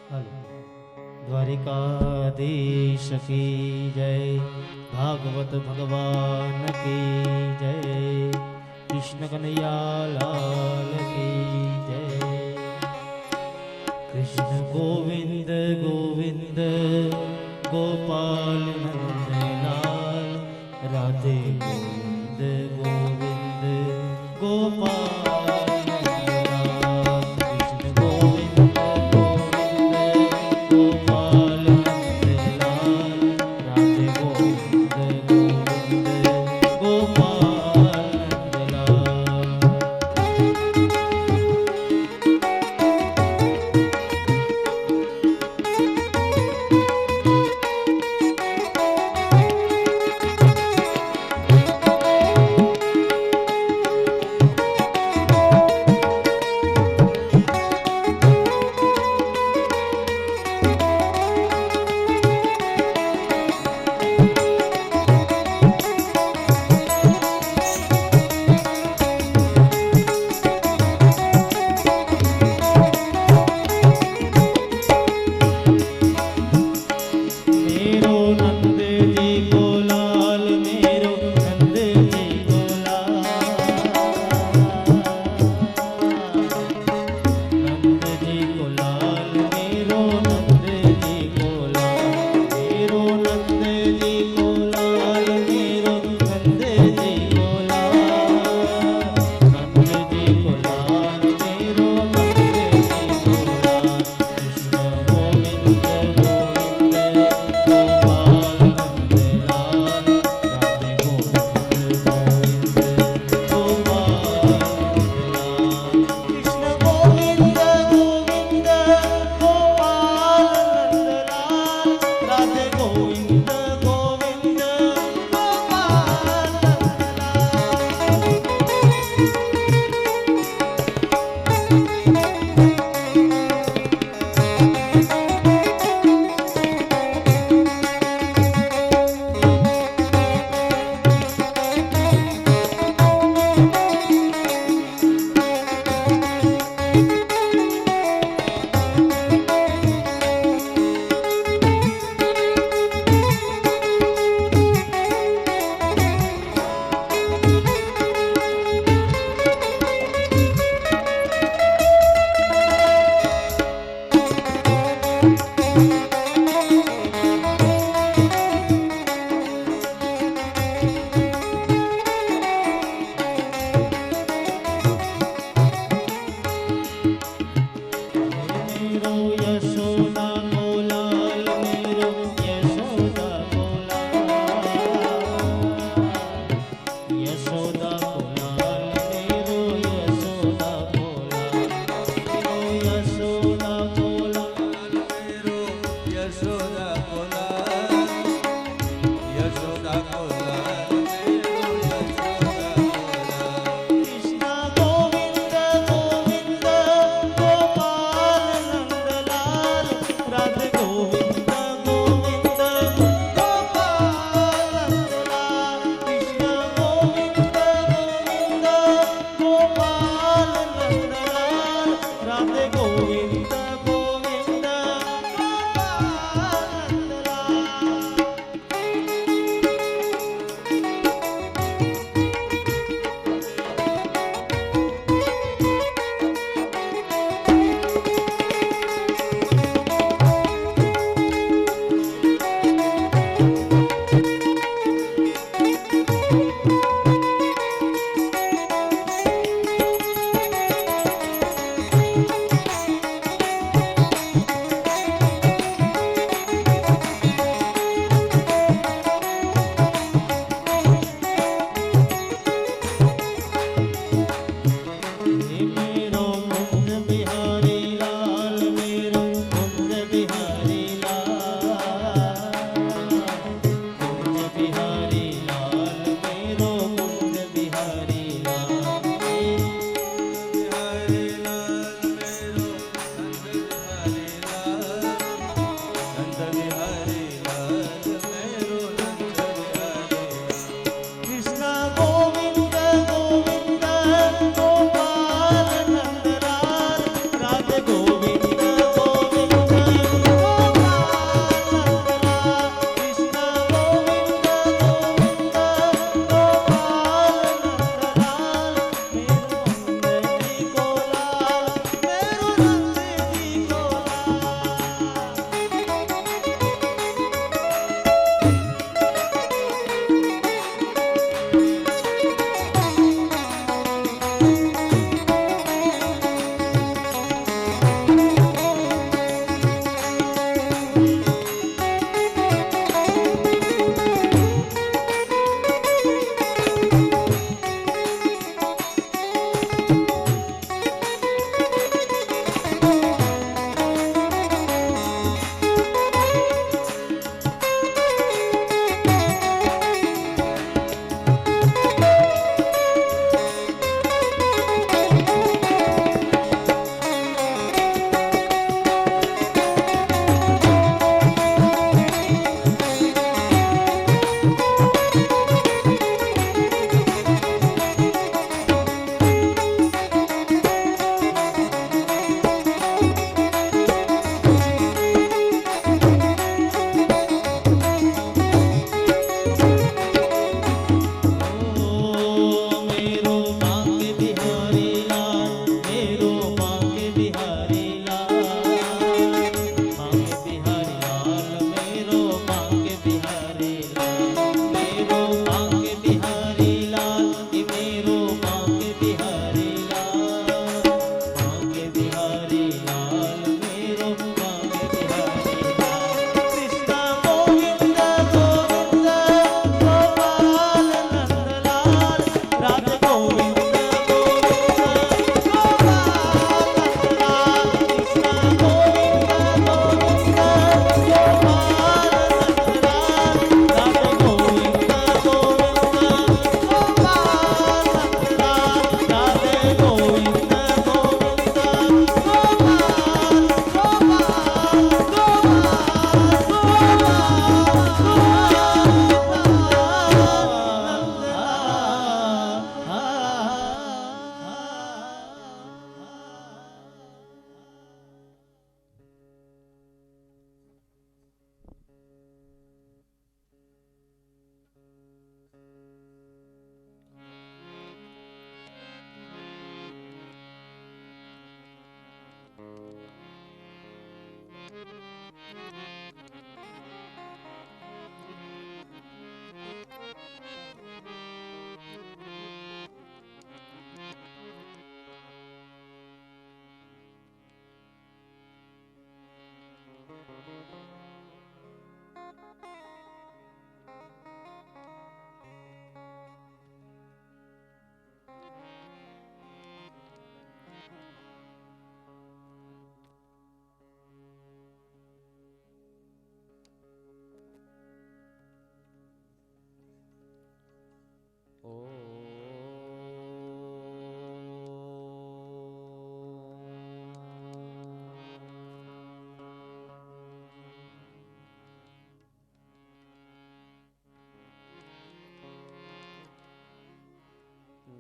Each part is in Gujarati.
हेलो। द्वारिकाधीश की जय, भागवत भगवान की जय, कृष्ण कन्हैया लाल की जय। कृष्ण गोविंद गोविंद गोपाल नंद लाल, राधे गोविंद गोविंद गोपाल नंद लाल। कृष्ण गोविंद गोविंद गोपाल नंद लाल, राधे गोविंद गोविंद गोपाल नंद लाल।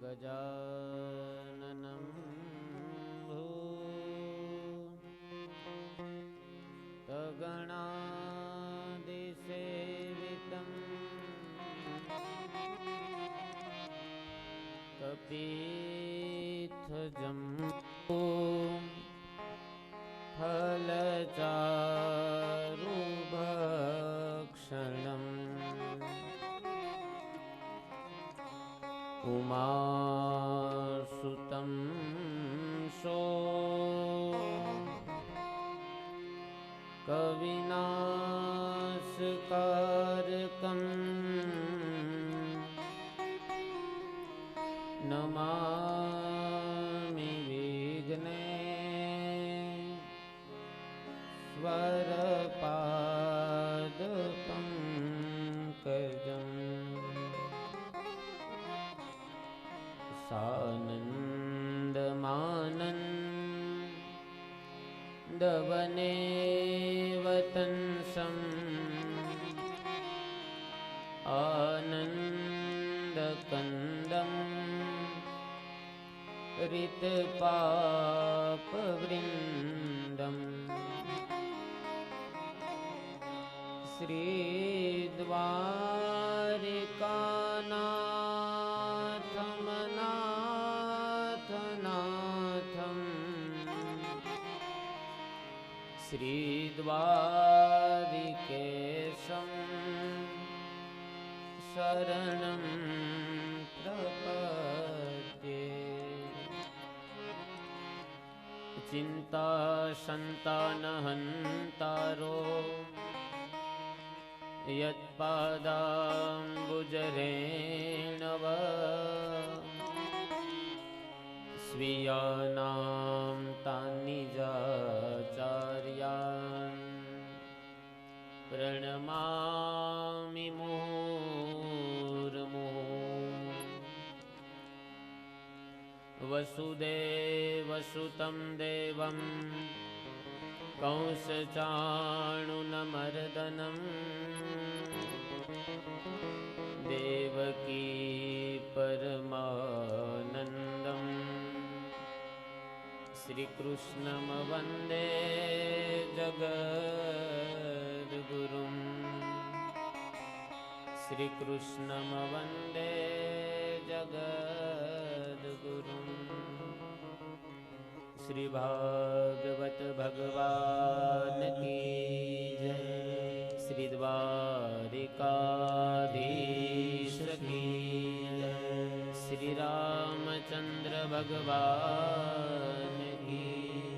गजाननं भूतगणादिसेवितं कपीथजम्बो फलचारुभक्षणम् उमासुतं सो कविनाशकारकं नमामि विघ्नेश्वरपादपङ्कजम् सानन्दमानन्दवने वतंसम् आनन्दकन्दं ऋतपापवृन्दम् श्रीद्वारिकानाथमनाथनाथम् श्रीद्वारिकेशं शरणं प्रपद्ये चिन्तासन्तानहन्तारो यत्पादाम्बुजरेणव स्वीयानां तान्निजाचार्यान् प्रणमामि मुहुर्मुहुः। वसुदेवसुतं देवं कंसचाणूरमर्दनम् देवकी परमानन्दम् श्रीकृष्णं वन्दे जगद्गुरुं श्रीकृष्णं वन्दे जगद्गुरुं। श्री भागवत भगवान की जय। श्री द्वारिकाधीश की जय। श्री रामचंद्र भगवान की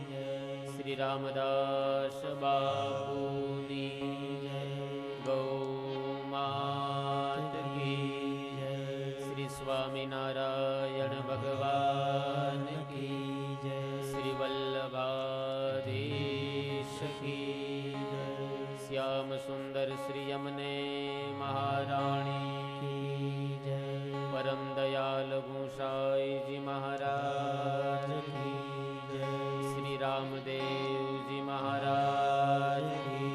जय। श्री रामदास बापूनी जय। गौ मात की जय। श्री स्वामीनारायण भगवान की जय। श्री वल्लभाधीश की जय। श्याम सुंदर श्री यमुने महारानी की जय। परम दयाल गोसाई जी महाराज की जय। श्री रामदेव जी महाराज की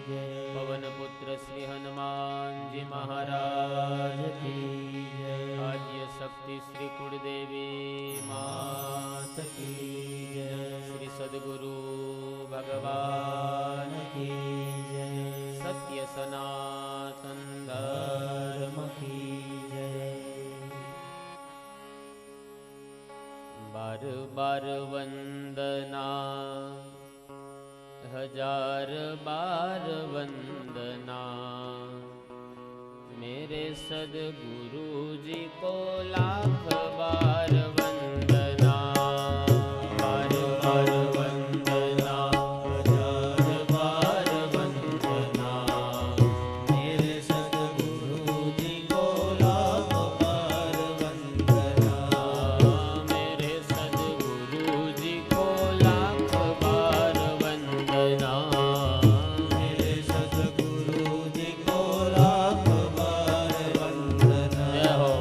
जय। पवन पुत्र श्री हनुमान जी महाराज की जय। आद्य शक्ति श्री कुलदेवी मात की जय। श्री सद्गुरु भगवान की जय। सत्य सनातन धर्म की जय। बार बार वंदना हजार बार वंदना मेरे सद्गुरु जी को लाख बार वंदना। बार बार वंदना हजार बार वंदना मेरे सद्गुरु जी को लाख बार वंदना। मेरे सद्गुरु जी को लाख बार वंदना। मेरे सद्गुरु जी को लाख बार वंदना। जय हो।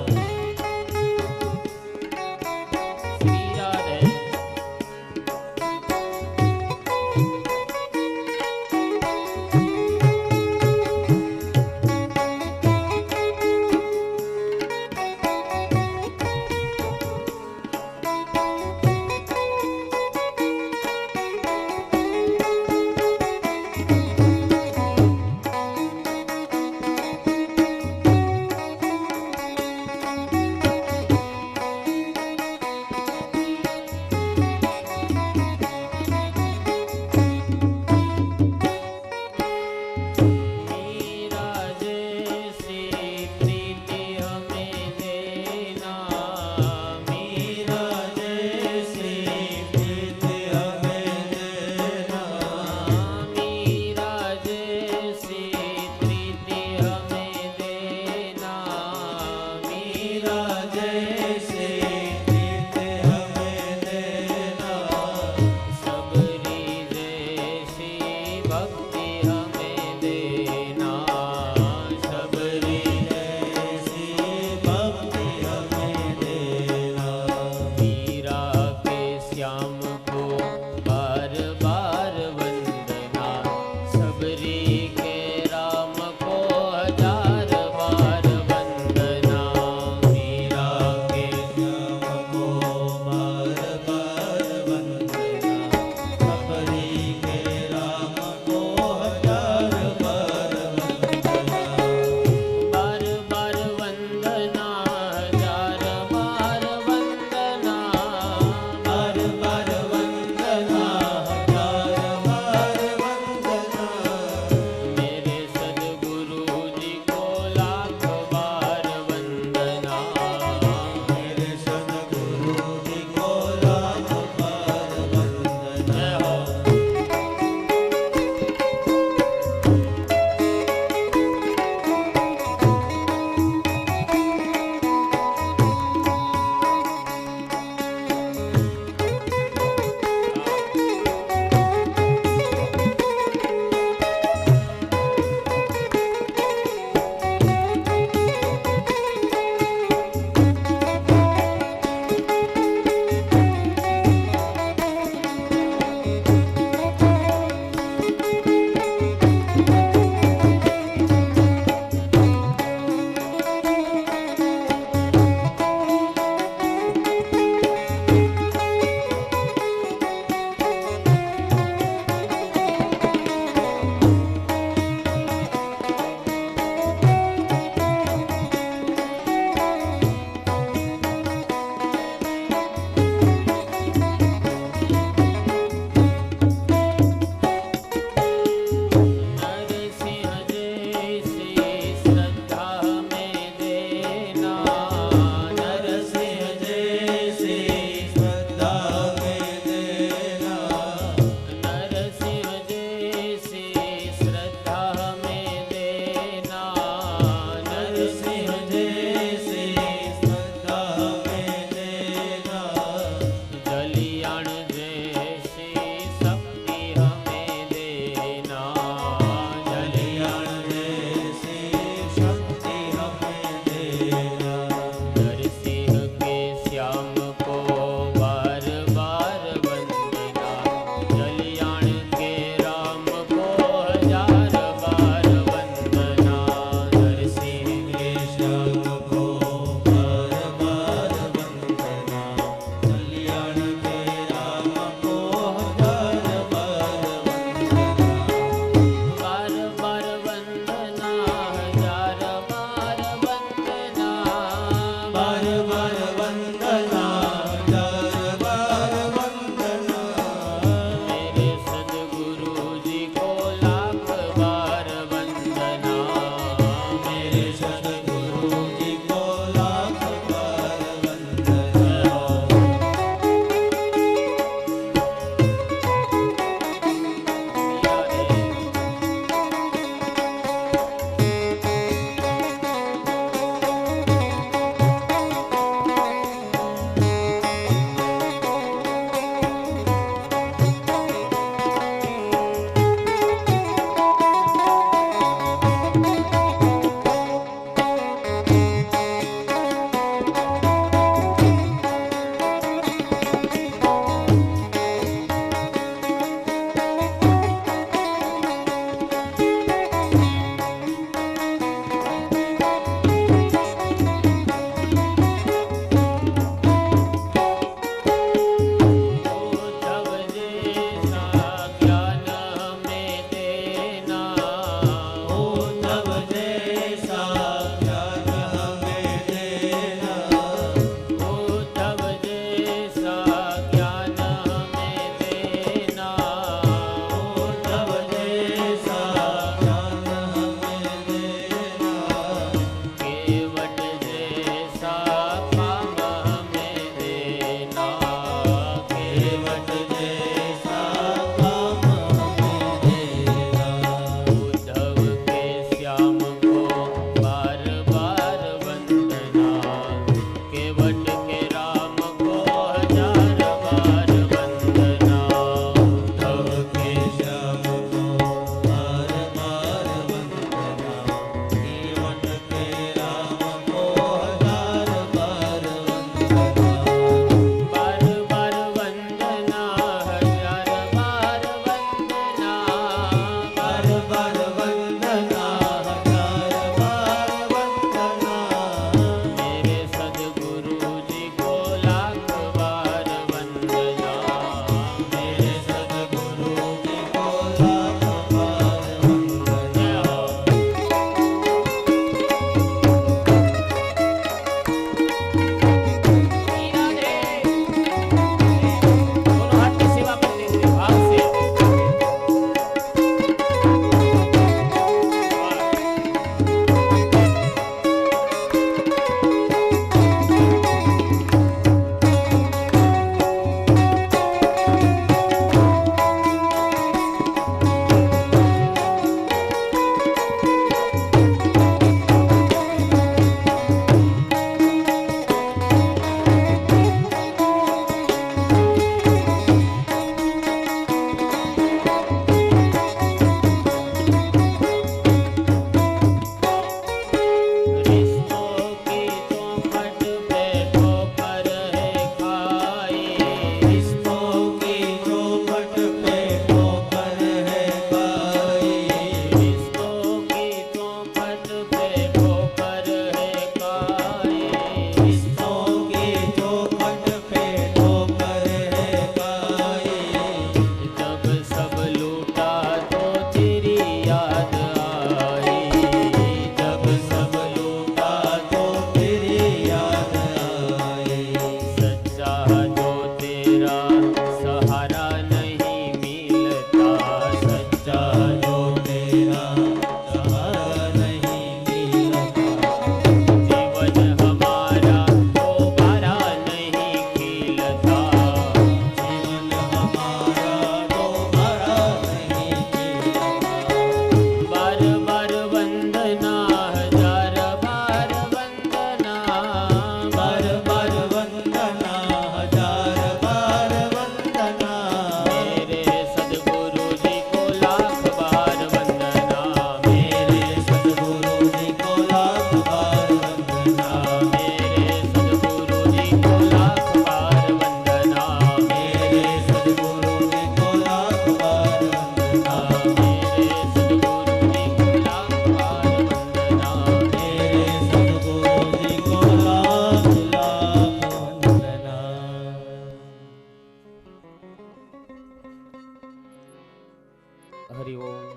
હરિ ઓમ,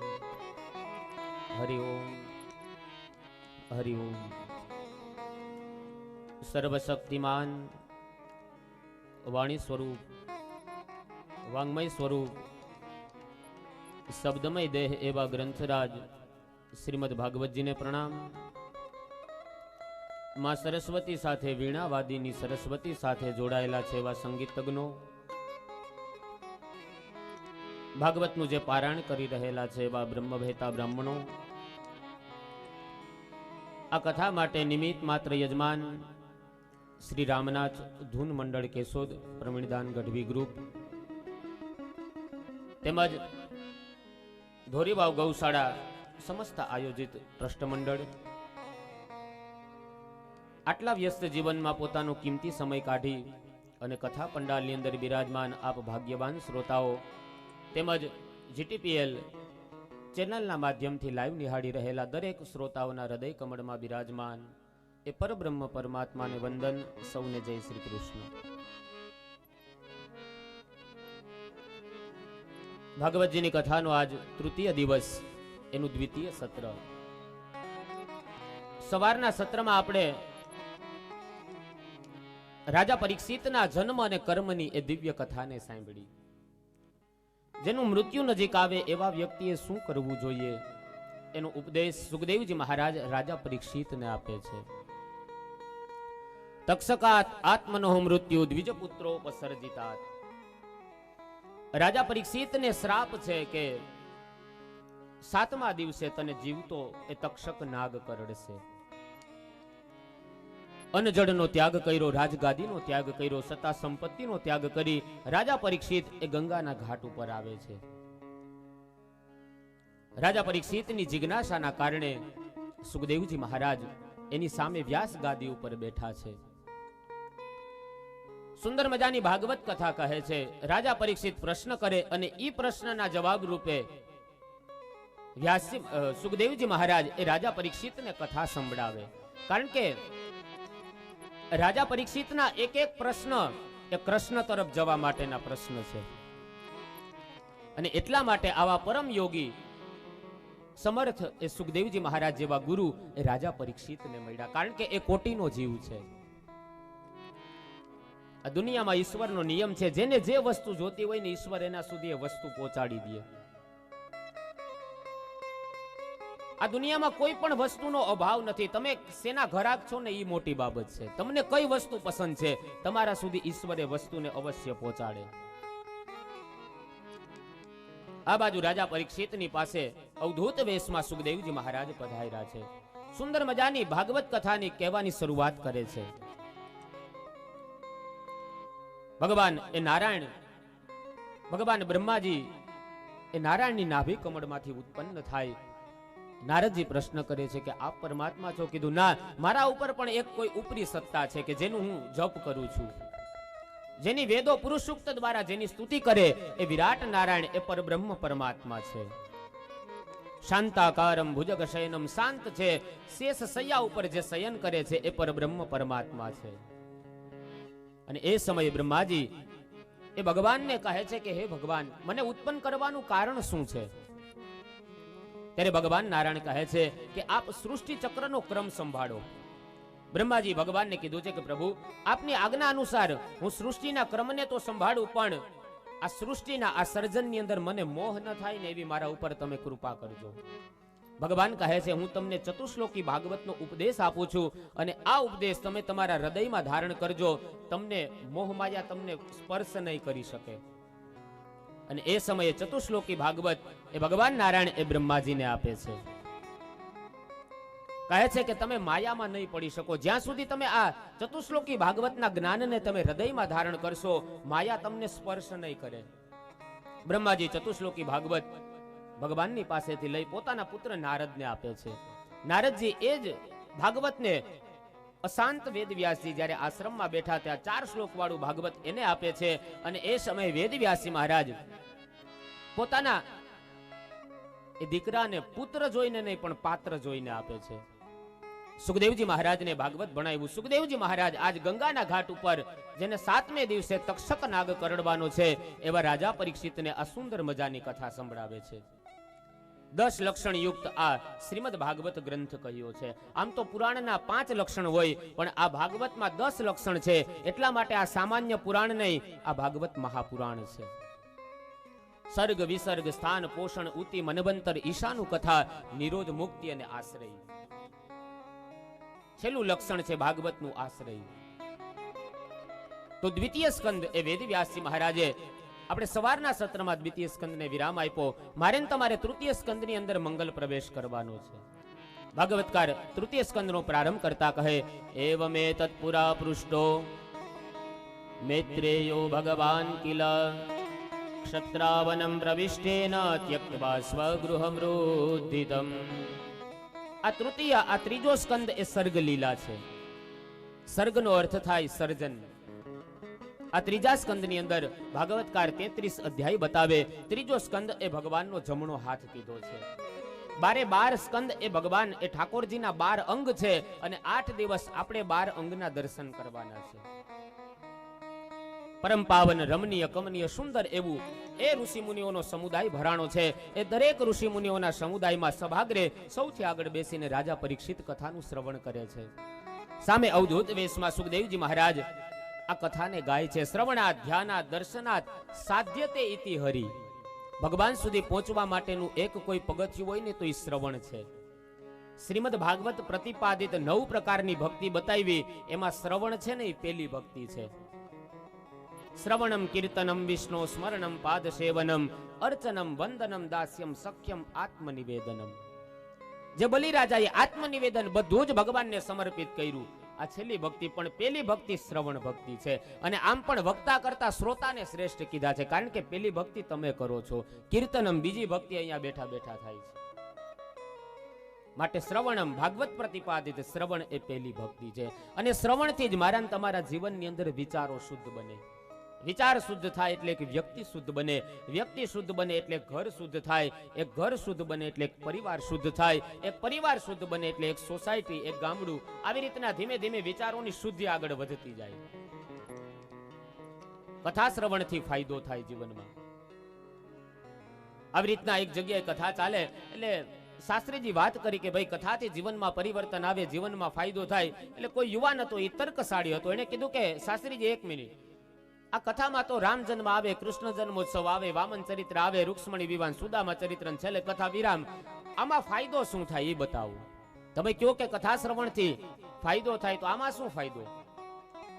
હરિ ઓમ, હરિ ઓમ. સર્વશક્તિમાન વાણી સ્વરૂપ, વાંગમય સ્વરૂપ, શબ્દમય દેહ એવા ગ્રંથરાજ શ્રીમદ ભાગવતજીને પ્રણામ. માં સરસ્વતી સાથે, વીણાવાદીની સરસ્વતી સાથે જોડાયેલા છે એવા સંગીત તજ્ઞો, ભાગવતનું જે પારાયણ કરી રહેલા છે એવા બ્રહ્મભેતા બ્રાહ્મણો, આ કથા માટે નિમિત્ત માત્ર યજમાન શ્રી રામનાથ ધૂન મંડળ કેશોદ પ્રવીણદાન ગઢવી ગ્રુપ તેમજ ધોરીવાવ ગૌશાળા સમસ્ત આયોજિત ટ્રસ્ટ મંડળ, આટલા વ્યસ્ત જીવનમાં પોતાનો કિંમતી સમય કાઢી અને કથા પંડાલની અંદર બિરાજમાન આપ ભાગ્યવાન શ્રોતાઓ તેમજ જીટીપીએલ ચેનલના માધ્યમથી લાઈવ નિહાળી રહેલા દરેક શ્રોતાઓના હૃદય કમળમાં બિરાજમાન એ પરબ્રહ્મ પરમાત્માને વંદન. સૌને જય શ્રી કૃષ્ણ. ભાગવતજીની કથાનો આજ તૃતીય દિવસ, એનું દ્વિતીય સત્ર. સવારના સત્રમાં આપણે રાજા પરીક્ષિતના જન્મ અને કર્મની એ દિવ્ય કથાને સાંભળી. જેનું મૃત્યુ નજીક આવે એવા વ્યક્તિએ શું કરવું જોઈએ એનો ઉપદેશ સુખદેવજી મહારાજ રાજા પરીક્ષિતને આપે છે. તક્ષકાત આત્મનો મૃત્યુ દ્વિજપુત્રોપસર્જિતાત. રાજા પરીક્ષિતને શ્રાપ છે કે 7મા દિવસે તને જીવતો એ તક્ષક નાગ કરડશે. અનજડનો ત્યાગ કર્યો, રાજગાદીનો ત્યાગ કર્યો, સત્તા સંપત્તિનો ત્યાગ કરી રાજા પરીક્ષિત એ ગંગાના ઘાટ ઉપર આવે છે. રાજા પરીક્ષિતની જિજ્ઞાસાના કારણે સુખદેવજી મહારાજ એની સામે વ્યાસ ગાદી ઉપર બેઠા છે. સુંદર મજાની ભાગવત કથા કહે છે. રાજા પરીક્ષિત પ્રશ્ન કરે અને ઈ પ્રશ્નના જવાબ રૂપે સુખદેવજી મહારાજ એ રાજા પરીક્ષિતને કથા સંભળાવે. કારણ કે રાજા પરીક્ષિતના એક એક પ્રશ્ન એ કૃષ્ણ તરફ જવા માટેના પ્રશ્ન છે. અને એટલા માટે આવા પરમ યોગી સમર્થ એ સુખદેવજી મહારાજ જેવા ગુરુ એ રાજા પરીક્ષિતને મળ્યા. કારણ કે એ કોટીનો જીવ છે. આ દુનિયામાં ઈશ્વરનો નિયમ છે, જેને જે વસ્તુ જોતી હોય ને ઈશ્વર એના સુધી એ વસ્તુ પહોંચાડી દે. આ દુનિયામાં કોઈ પણ વસ્તુનો અભાવ નથી. તમે શેના ઘરાક છો ને એ મોટી બાબત છે. તમને કઈ વસ્તુ પસંદ છે તમારા સુધી ઈશ્વરે વસ્તુને અવશ્ય પહોંચાડે. આ બાજુ રાજા પરીક્ષિતની પાસે અવધૂત વેશમાં સુખદેવજી મહારાજ પધાર્યા છે. સુંદર મજાની ભાગવત કથાની કહેવાની શરૂઆત કરે છે. ભગવાન એ નારાયણ, ભગવાન બ્રહ્માજી એ નારાયણની નાભી કમળમાંથી ઉત્પન્ન થાય. નારદજી પ્રશ્ન કરે છે કે આપ પરમાત્મા છો? કીધું ના, મારા ઉપર પણ એક કોઈ ઉપરી સત્તા છે કે જેનું હું જપ કરું છું. જેની વેદો પુરુષુક્ત દ્વારા જેની સ્તુતિ કરે એ વિરાટ નારાયણ એ પરબ્રહ્મ પરમાત્મા છે. શાંતાકારમ ભુજગ શયનમ, શાંત છે, શેષ સૈયા ઉપર જે શયન કરે છે એ પરબ્રહ્મ પરમાત્મા છે. અને એ સમયે બ્રહ્માજી એ ભગવાનને કહે છે કે હે ભગવાન, મને ઉત્પન્ન કરવાનું કારણ શું છે? ત્યારે ભગવાન નારાયણ કહે છે કે આપ સૃષ્ટિ ચક્રનો ક્રમ સંભાળો. બ્રહ્માજી ભગવાનને કીધું છે કે પ્રભુ, આપની આજ્ઞા અનુસાર હું સૃષ્ટિના ક્રમને તો સંભાળું, પણ આ સૃષ્ટિના આ સર્જનની અંદર મને મોહ ન થાય ને એવી મારા ઉપર તમે કૃપા કરજો. ભગવાન કહે છે હું તમને ચતુશ્લોકી ભાગવતનો ઉપદેશ આપું છું અને આ ઉપદેશ તમે તમારા હૃદયમાં ધારણ કરજો. તમને મોહ માયા તમને સ્પર્શ નહીં કરી શકે. અને એ સમયે ચતુશ્લોકી ભાગવત એ ભગવાન નારાયણ એ બ્રહ્માજીને આપે છે. કહે છે કે તમે માયામાં નહીં પડી શકો. જ્યાં સુધી તમે આ ચતુશ્લોકી ભાગવતના જ્ઞાનને તમે હૃદયમાં ધારણ કરશો, માયા તમને સ્પર્શ નહીં કરે. બ્રહ્માજી ચતુશ્લોકી ભાગવત ભગવાનની પાસેથી લઈ પોતાના પુત્ર નારદને આપે છે. નારદજી એ જ ભાગવતને અશાંત વેદવ્યાસજી જ્યારે આશ્રમમાં બેઠા ત્યાં 4 શ્લોક વાળું ભાગવત એને આપે છે. અને એ સમયે વેદવ્યાસજી મહારાજ પોતાના એ દીકરાને પુત્ર જોઈને નહીં પણ પાત્ર જોઈને આપે છે. સુખદેવજી મહારાજને ભાગવત ભણાવ્યું. સુખદેવજી મહારાજ આજ ગંગાના ઘાટ ઉપર જેને 7મે દિવસે તક્ષક નાગ કરડવાનો છે એવા રાજા પરીક્ષિતને આ સુંદર મજાની કથા સંભળાવે છે. 10 લક્ષણ યુક્ત આ શ્રીમદ ભાગવત ગ્રંથ કહ્યો છે. આમ તો પુરાણના 5 લક્ષણ હોય, પણ આ ભાગવતમાં 10 લક્ષણ છે. એટલા માટે આ સામાન્ય પુરાણ નહીં, આ ભાગવત મહાપુરાણ છે. સર્ગ વિસર્ગ સ્થાન પોષણ ઉતિ મનવંતર ઈશાનું કથા નિરોધ મુક્તિ અને આશ્રય. છેલ્લું લક્ષણ છે ભાગવતનું આશ્રય. તો દ્વિતીય સ્કંદ એ વેદવ્યાસજી મહારાજે આપણે સવારના સત્રમાં દ્વિતીય સ્કંદને વિરામ આપ્યો. મારે ને તમારે તૃતીય સ્કંદની અંદર મંગલ પ્રવેશ કરવાનો છે. ભાગવતકાર તૃતીય સ્કંદનો પ્રારંભ કરતા કહે, એવમે તત્પુરા પૃષ્ટો મૈત્રેયો ભગવાન કિલ ક્ષત્રાવનમ પ્રવિષ્ટેન ત્યક્ત્વા સ્વગૃહમ રોધિતમ. આ તૃતીય, આ ત્રીજો સ્કંદ એ સર્ગ લીલા છે. સર્ગનો અર્થ થાય સર્જન. આ ત્રીજા સ્કંદની અંદર ભાગવતકાર 33 અધ્યાય બતાવે. ત્રીજો સ્કંદ એ ભગવાનનો જમણો હાથ કીધો છે. 12 સ્કંદ એ ભગવાન એ ઠાકોરજીના 12 અંગ છે, અને 8 દિવસ આપણે 12 અંગના દર્શન કરવાના છે. પરમ પાવન રમણીય કમનીય સુંદર એવું એ ઋષિ મુનિઓનો સમુદાય ભરાણો છે. એ દરેક ઋષિ મુનિઓના સમુદાયમાં સભાગ્રે સૌથી આગળ બેસીને રાજા પરીક્ષિત કથાનું શ્રવણ કરે છે. સામે અવધૂત વેશમાં સુખદેવજી મહારાજ આ કથાને ગાય છે. શ્રવણાત ધ્યાનાત દર્શનાત સાધ્યતે ઇતિ હરિ. ભગવાન સુધી પહોંચવા માટેનું એક કોઈ પગથિયું હોય ને તો એ શ્રવણ છે. શ્રીમદ ભાગવત પ્રતિપાદિત 9 પ્રકારની ભક્તિ બતાવી, એમાં શ્રવણ છે ને એ પહેલી ભક્તિ છે. શ્રવણમ કીર્તનમ વિષ્ણુ સ્મરણમ પાદ સેવનમ અર્ચનમ વંદનમ દાસ્યમ સખ્યમ આત્મનિવેદનમ. જે બલિરાજાએ આત્મનિવેદન બધું જ ભગવાનને સમર્પિત કર્યું, આ છેલ્લી ભક્તિ પણ પેલી ભક્તિ શ્રવણ ભક્તિ છે. અને આમ પણ વક્તા કરતા શ્રોતાને શ્રેષ્ઠ કીધા છે, કારણ કે પેલી ભક્તિ તમે કરો છો. કીર્તનમ બીજી ભક્તિ અહીંયા બેઠા બેઠા થાય છે. માટે શ્રવણમ ભાગવત પ્રતિપાદિત શ્રવણ એ પેલી ભક્તિ છે. અને શ્રવણથી જ મારા તમારા જીવનની અંદર વિચારો શુદ્ધ બને. વિચાર શુદ્ધ થાય એટલે એક વ્યક્તિ શુદ્ધ બને. વ્યક્તિ શુદ્ધ બને એટલે ઘર શુદ્ધ થાય. એક ઘર શુદ્ધ બને એટલે એક પરિવાર શુદ્ધ થાય. એક પરિવાર શુદ્ધ બને એટલે એક સોસાયટી, એક ગામડું. આવી રીતના ધીમે ધીમે વિચારોની શુદ્ધિ આગળ વધતી જાય. કથા શ્રવણથી ફાયદો થાય જીવનમાં. આવી રીતના એક જગ્યાએ કથા ચાલે એટલે શાસ્ત્રીજી વાત કરી કે ભાઈ કથાથી જીવનમાં પરિવર્તન આવે, જીવનમાં ફાયદો થાય. એટલે કોઈ યુવાન હતો, એ તર્કશાળી હતો. એને કીધું કે શાસ્ત્રીજી 1 મિનિટ, આ કથામાં તો રામ જન્મ આવે, કૃષ્ણ જન્મોત્સવ આવે, વામન ચરિત્ર આવે, રૂક્ષ્મણી વિવાહ, સુદામા ચરિત્ર, છેલ્લે કથા વિરામ. આમાં ફાયદો શું થાય એ બતાવો. તમે કહો કે કથા શ્રવણથી ફાયદો થાય, તો આમાં શું ફાયદો?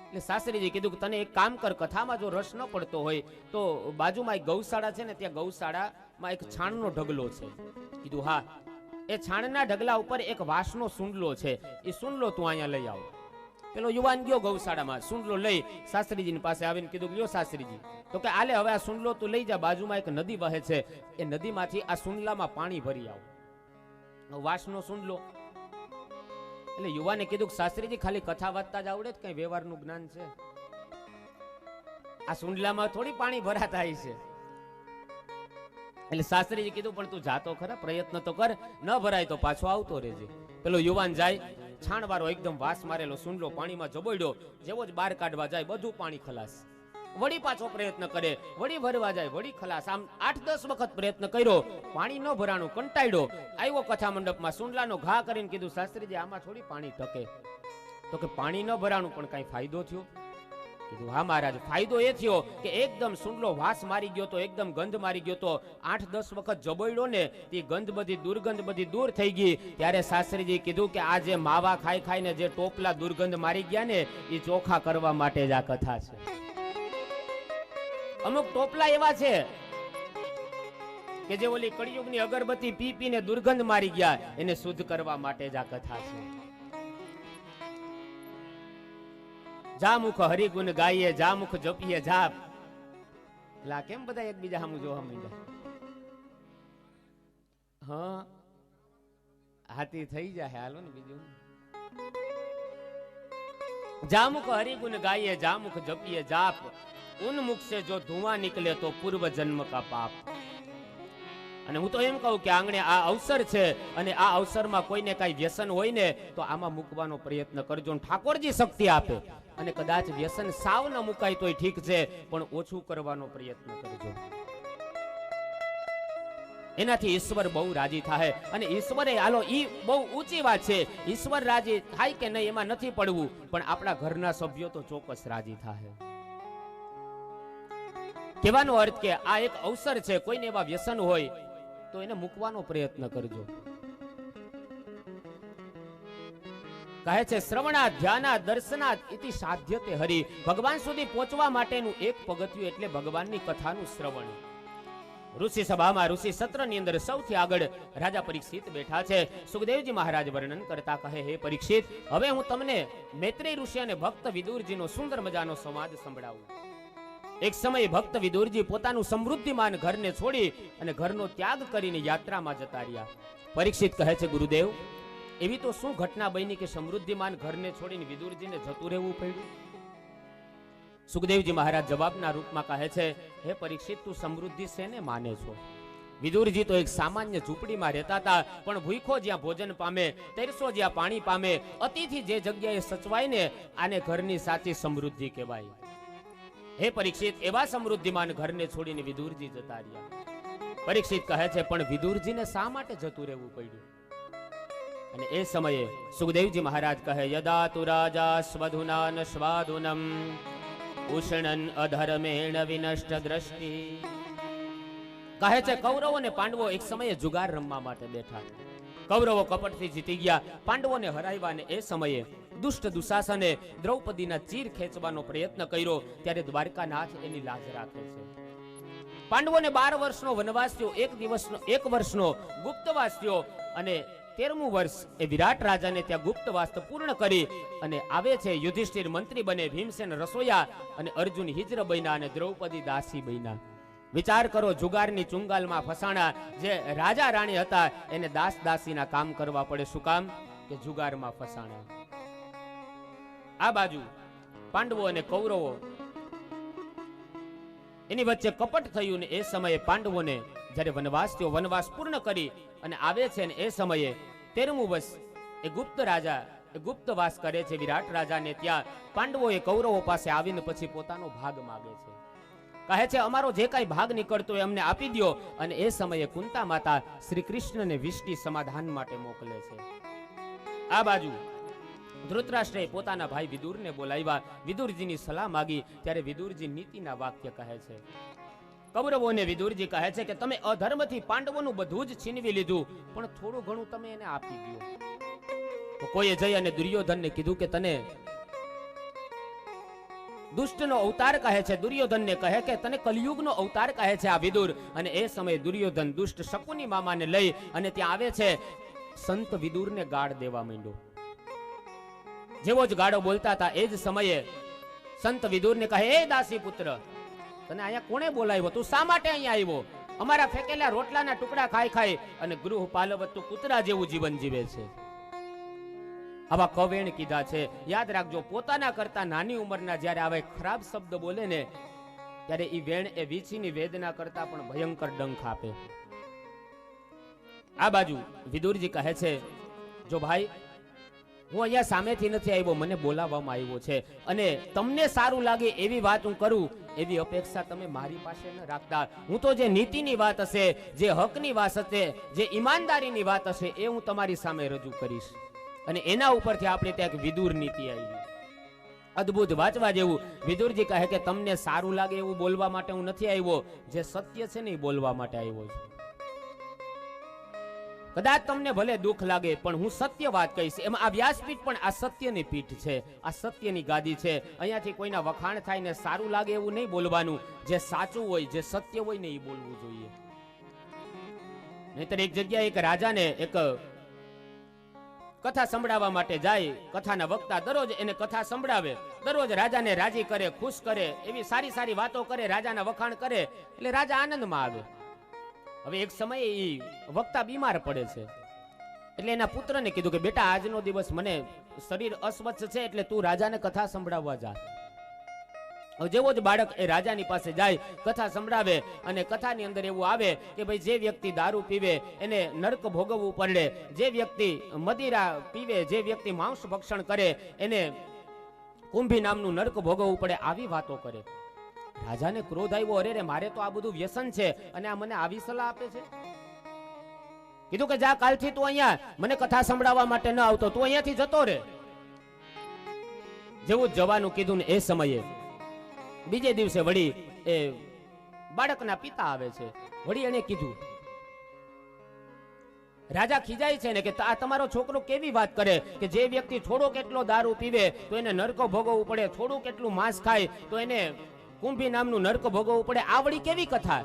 એટલે શાસ્ત્રીજી કીધું કે તને એક કામ કર, કથામાં જો રસ ન પડતો હોય તો બાજુમાં એક ગૌશાળા છે ને, ત્યાં ગૌશાળામાં એક છાણનો ઢગલો છે. કીધું હા. એ છાણના ઢગલા ઉપર એક વાંસનો સૂંડલો છે, એ સૂંડલો તું અહીંયા લઈ આવ. પેલો યુવાન ગયો ગૌશાળામાં, સૂંડલો લઈ શાસ્ત્રીજીની પાસે આવીને કીધું, લ્યો શાસ્ત્રીજી. તો કે આલે હવે આ સૂંડલો તું લઈ જા, બાજુમાં એક નદી વહે છે, એ નદીમાંથી આ સૂંડલામાં પાણી ભરી આવ. વાંસનો સૂંડલો. એટલે યુવાને કીધું કે શાસ્ત્રીજી ખાલી કથા વાંચતા જ આવડે જ, કઈ વ્યવહારનું જ્ઞાન છે? આ સૂંડલામાં થોડી પાણી ભરાતા છે. એટલે શાસ્ત્રીજી કીધું પણ તું જાતો ખરા, પ્રયત્ન તો કર, ન ભરાય તો પાછો આવતો રહેજે. પેલો યુવાન જાય, છાણવાળો એકદમ વાસ મારેલો સૂંડલો પાણીમાં જબોડ્યો. જેવો જ બહાર કાઢવા જાય, બધું પાણી ખલાસ. વળી પાછો પ્રયત્ન કરે, વળી ભરવા જાય, વળી ખલાસ. આમ 8-10 વખત પ્રયત્ન કર્યો, પાણી ન ભરાણું, કંટાળ્યો. આવ્યો કથા મંડપમાં, સૂંડલાનો ઘા કરીને કીધું, શાસ્ત્રીજી આમાં થોડી પાણી ટકે. તો કે પાણી ન ભરાણું પણ કઈ ફાયદો થયો? કીધું હા મહારાજ, ફાયદો એ થયો કે એકદમ સૂંડલો વાસ મારી ગયો તો, એકદમ ગંધ મારી ગયો તો. 8-10 વખત જબોડ્યો ને, તે ગંધ બધી, દુર્ગંધ બધી દૂર થઈ ગઈ. ત્યારે શાસ્ત્રીજી કીધું કે આ જે માવા ખાઈ ખાઈને જે ટોપલા દુર્ગંધ મારી ગયા ને, એ ચોખા કરવા માટે જ આ કથા છે. અમુક ટોપલા એવા છે કે જે ઓલી કળિયુગની અગરબત્તી પી પીને દુર્ગંધ મારી ગયા, એને શુદ્ધ કરવા માટે જ આ કથા છે. જામુખ હરિગુણ ગાઈએ, જામુખ જપીએ જાપ. એટલે કેમ બધા એકબીજા સામું જોવા માંડ્યા? હા, હાથી થઈ જાય, હાલો ને બીજું. જામુખ હરિગુણ ગાઈએ, જામુખ જપીએ જાપ. ઉન્मुख से जो धुआं निकले तो पूर्व जन्म का पाप. અને હું તો એમ કહું કે આંગણે આ અવસર છે, અને આ અવસરમાં કોઈને કઈ વ્યસન હોય ને તો આમાં મૂકવાનો પ્રયત્ન કરજો. ઠાકોરજી શક્તિ આપે. અને કદાચ વ્યસન સાવ ન મુકાય તોય ઠીક છે, પણ ઓછું કરવાનો પ્રયત્ન કરજો. એનાથી ઈશ્વર બહુ રાજી થાય. અને ઈશ્વરે હાલો ઈ બહુ ઊંચી વાત છે, ઈશ્વર રાજી થાય કે નહીં એમાં નથી પડવું, પણ આપણા ઘરના સભ્યો તો ચોક્કસ રાજી થાય. કહેવાનો અર્થ કે આ એક અવસર છે, કોઈને એવા વ્યસન હોય તો એને મૂકવાનો પ્રયત્ન કરજો. કહે છે શ્રવણાત ધ્યાનાત દર્શનાત ઇતિ સાધ્યતે હરિ. ભગવાન સુધી પહોંચવા માટેનું એક પગથિયું એટલે ભગવાનની કથાનું શ્રવણ. ઋષિ સભામાં ઋષિ સત્રની અંદર સૌથી આગળ રાજા પરીક્ષિત બેઠા છે. સુખદેવજી મહારાજ વર્ણન કરતા કહે, હે પરીક્ષિત, હવે હું તમને મૈત્રેય ઋષિ અને ભક્ત વિદુરજીનો સુંદર મજાનો સંવાદ સંભળાવું. એક સમયે ભક્ત વિદુરજી પોતાનું સમૃદ્ધિમાન ઘરને છોડી અને ઘરનો ત્યાગ કરીને યાત્રામાં જતા રહ્યા. પરીક્ષિત કહે છે, ગુરુદેવ, એવી તો શું ઘટના બની કે સમૃદ્ધિમાન ઘરને છોડીને વિદુરજીને જતું રહેવું પડ્યું? સુખદેવજી મહારાજ જવાબના રૂપમાં કહે છે, હે પરીક્ષિત, તું સમૃદ્ધિ શેને માને છો? વિદુરજી તો એક સામાન્ય ઝૂંપડીમાં રહેતા હતા, પણ ભૂખો જ્યાં ભોજન પામે, તરસો જ્યાં પાણી પામે, અતિથિ જે જગ્યાએ સચવાય ને, આને ઘરની સાચી સમૃદ્ધિ કહેવાય. હે પરીક્ષિત, એવા સમૃદ્ધિમાન ઘરને છોડીને વિદુરજી જતા રહ્યા. પરીક્ષિત કહે છે, પણ વિદુરજીને શા માટે જતું રહેવું પડ્યું? અને એ સમયે સુખદેવજી મહારાજ કહે, યદા તુ રાજા સ્વધુના ન સ્વાધુનમ ઉષ્ણન અધર્મેણ વિનષ્ટ દ્રષ્ટિ. કહે છે કૌરવો અને પાંડવો એક સમયે જુગાર રમવા માટે બેઠા. કૌરવો કપટથી જીતી ગયા, પાંડવોને હરાવ્યા. અને એ સમયે દુષ્ટ દુશાસને દ્રૌપદીના ચીર ખેંચવાનો પ્રયત્ન કર્યો, ત્યારે દ્વારકાનાથ એની લાજ રાખે છે. પાંડવોને 12 વર્ષનો વનવાસ થયો, એક વર્ષનો ગુપ્તવાસ થયો, અને 13મું વર્ષ એ વિરાટ રાજાને ત્યાં ગુપ્તવાસ પૂર્ણ કરી અને આવે છે. યુધિષ્ઠિર મંત્રી બને, ભીમસેન રસોયા અને અર્જુન હિજ્ર બન્યા અને દ્રૌપદી દાસી બન્યા. વિચાર કરો, જુગારની ચુંગાલમાં ફસાણા જે રાજા રાણી હતા એને દાસ દાસીના કામ કરવા પડે. શું કામ? કે જુગારમાં ફસાણા. આ બાજુ પાંડવો અને કૌરવો એની વચ્ચે કપટ થયું ને એ સમયે પાંડવોને જ્યારે વનવાસ થયો, વનવાસ પૂર્ણ કરી અને આવે છે ને એ સમયે 13મું વર્ષ એ ગુપ્ત રાજા એ ગુપ્તવાસ કરે છે વિરાટ રાજાને ત્યાં. પાંડવો એ કૌરવો પાસે આવીને પછી પોતાનો ભાગ માગે છે. કહે છે અમારો જે કાંઈ ભાગ નીકળતો એ અમને આપી દો. અને એ સમયે કુંતા માતા શ્રી કૃષ્ણને વિષ્ટિ સમાધાન માટે મોકલે છે. આ બાજુ ધૃતરાષ્ટ્રએ પોતાના ભાઈ વિદુરને બોલાવ્યા, વિદુરજીની સલાહ માગી. ત્યારે વિદુરજી નીતિના વાક્ય કહે છે. કૌરવોને વિદુરજી કહે છે કે તમે અધર્મથી પાંડવોનું બધું જ છીનવી લીધું, પણ થોડું ઘણું તમે એને આપી દો. તો કોઈએ જઈ અને દુર્યોધનને કીધું કે તને દુષ્ટનો અવતાર કહે છે. દુર્યોધનને કહે કે તને કલયુગનો અવતાર કહે છે આ વિદુર. અને એ સમયે દુર્યોધન દુષ્ટ શકુની મામાને લઈ અને ત્યાં આવે છે. સંત વિદુરને ગાળ દેવા માંડ્યો. જેવો જ ગાળો બોલતા હતા એ જ સમયે સંત વિદુરને કહે, એ દાસી પુત્ર, તને અહીંયા કોણે બોલાવ્યો? તું શા માટે અહીંયા આવ્યો? અમારા ફેંકેલા રોટલાના ટુકડા ખાઈ ખાઈ અને ગૃહ પાલવત તું કૂતરા જેવું જીવન જીવે છે. આવા કવેણ કીધા છે. યાદ રાખજો, પોતાના કરતા નાની ઉંમરના જ્યારે આવા ખરાબ શબ્દ બોલે ને ત્યારે ઈ વેણ એ વીછીની વેદના કરતા પણ ભયંકર ડંખ આપે. આ બાજુ વિદુરજી કહે છે, જો ભાઈ, હું અહીંયા સામેથી નથી આવ્યો, મને બોલાવવામાં આવ્યો છે, અને તમને સારું લાગે એવી વાત હું કરું એવી અપેક્ષા તમે મારી પાસે ન રાખતા. હું તો જે નીતિની વાત હશે, જે હકની વાત હશે, જે ઈમાનદારીની વાત હશે એ હું તમારી સામે રજૂ કરીશ. અને એના ઉપરથી આપણે ત્યાં એક વિદુર નીતિ આવી. અદ્ભુત, વાંચવા જેવું. વિદુરજી કહે કે તમને સારું લાગે એવું બોલવા માટે હું નથી આવ્યો, જે સત્ય છે ને એ બોલવા માટે આવ્યો છું. કદાચ તમને ભલે દુઃખ લાગે પણ હું સત્ય વાત કહીશ. એમાં આ વ્યાસપીઠ પણ આ સત્યની પીઠ છે, આ સત્યની ગાદી છે. અહીંયાથી કોઈના વખાણ થાય ને સારું લાગે એવું નહીં બોલવાનું. જે સાચું હોય, જે સત્ય હોય ને એ બોલવું જોઈએ. નહીતર એક જગ્યાએ એક રાજાને એક કથા સંભળાવવા માટે જાય. કથાના વક્તા દરરોજ એને કથા સંભળાવે, દરરોજ રાજાને રાજી કરે, ખુશ કરે, એવી સારી સારી વાતો કરે, રાજાના વખાણ કરે, એટલે રાજા આનંદમાં આવે. હવે એક સમયે એ વક્તા બીમાર પડે છે, એટલે એના પુત્રને કીધું કે બેટા, આજનો દિવસ મને શરીર અસ્વચ્છ છે, એટલે તું રાજાને કથા સંભળાવવા જા. હવે જેવો જ બાળક એ રાજાની પાસે જાય, કથા સંભળાવે, અને કથાની અંદર એવું આવે કે ભાઈ જે વ્યક્તિ દારૂ પીવે એને નરક ભોગવવું પડે, જે વ્યક્તિ મદિરા પીવે, જે વ્યક્તિ માંસ ભક્ષણ કરે એને કુંભી નામનું નરક ભોગવવું પડે. આવી વાતો કરે. રાજાને ક્રોધ આવ્યો, અરે રે, મારે તો આ બધું વ્યસન છે અને આ મને આવી સલાહ આપે છે. કીધું કે જા, કાલથી તું અહીંયા મને કથા સંભળાવવા માટે ન આવતો, તું અહીંયાથી જતો રહે. જેવું જવાનું કીધું ને એ સમયે બીજે દિવસે વળી એ બાળકના પિતા આવે છે. વળી એને કીધું, રાજા ખીજાય છે ને કે આ તમારો છોકરો કેવી વાત કરે કે જે વ્યક્તિ થોડો કેટલો દારૂ પીવે તો એને નરકો ભોગવવું પડે, થોડું કેટલું માંસ ખાય તો એને કુંભી નામનું નરક ભોગવવું પડે, આ વળી કેવી કથા?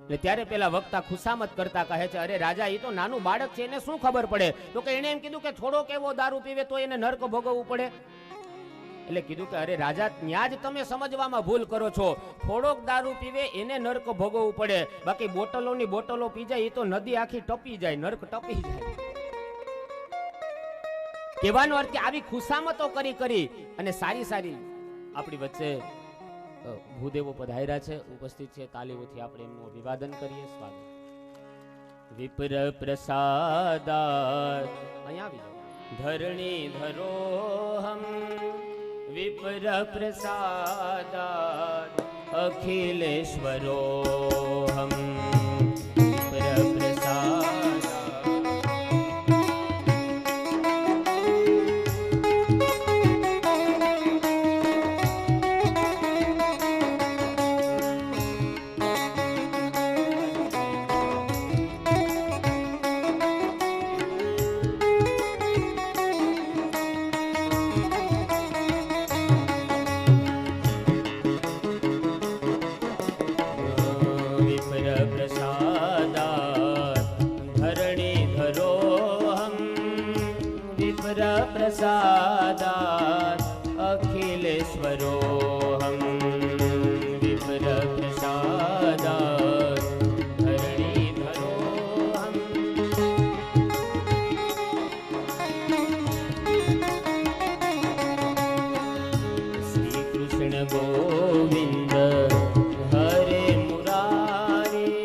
એટલે ત્યારે પેલા વક્તા ખુશામત કરતા કહે છે, અરે રાજા, એ તો નાનું બાળક છે, એને શું ખબર પડે? તો કે એને એમ કીધું કે થોડો કેવો દારૂ પીવે તો એને નરક ભોગવવું પડે. એટલે કીધું કે અરે રાજા, ત્યાં જ તમે સમજવામાં ભૂલ કરો છો. થોડોક દારૂ પીવે એને નરક ભોગવવું પડે, બાકી બોટલોની બોટલો પી જાય એ તો નદી આખી ટપી જાય, નરક ટપી જાય. કહેવાનો અર્થ કે આવી ખુશામતો કરી કરી અને સારી સારી આપણી વચ્ચે ભૂદેવો પધાર્યા છે, ઉપસ્થિત છે. તાલીઓથી આપણે એમનું અભિવાદન કરીએ. સ્વાગત. વિપ્ર પ્રસાદા, અહીંયા આવી જાઓ. ધરણી ધરોહમ વિપ્ર પ્રસાદા અખિલેશ્વરોહમ વિપ્ર પ્રસાદા. પ્રસાદાત અખિલેશ્વરોહમ વિપ્ર પ્રસાદાત ધરણીધરોહમ. શ્રી કૃષ્ણ ગોવિંદ હરે મુરારી,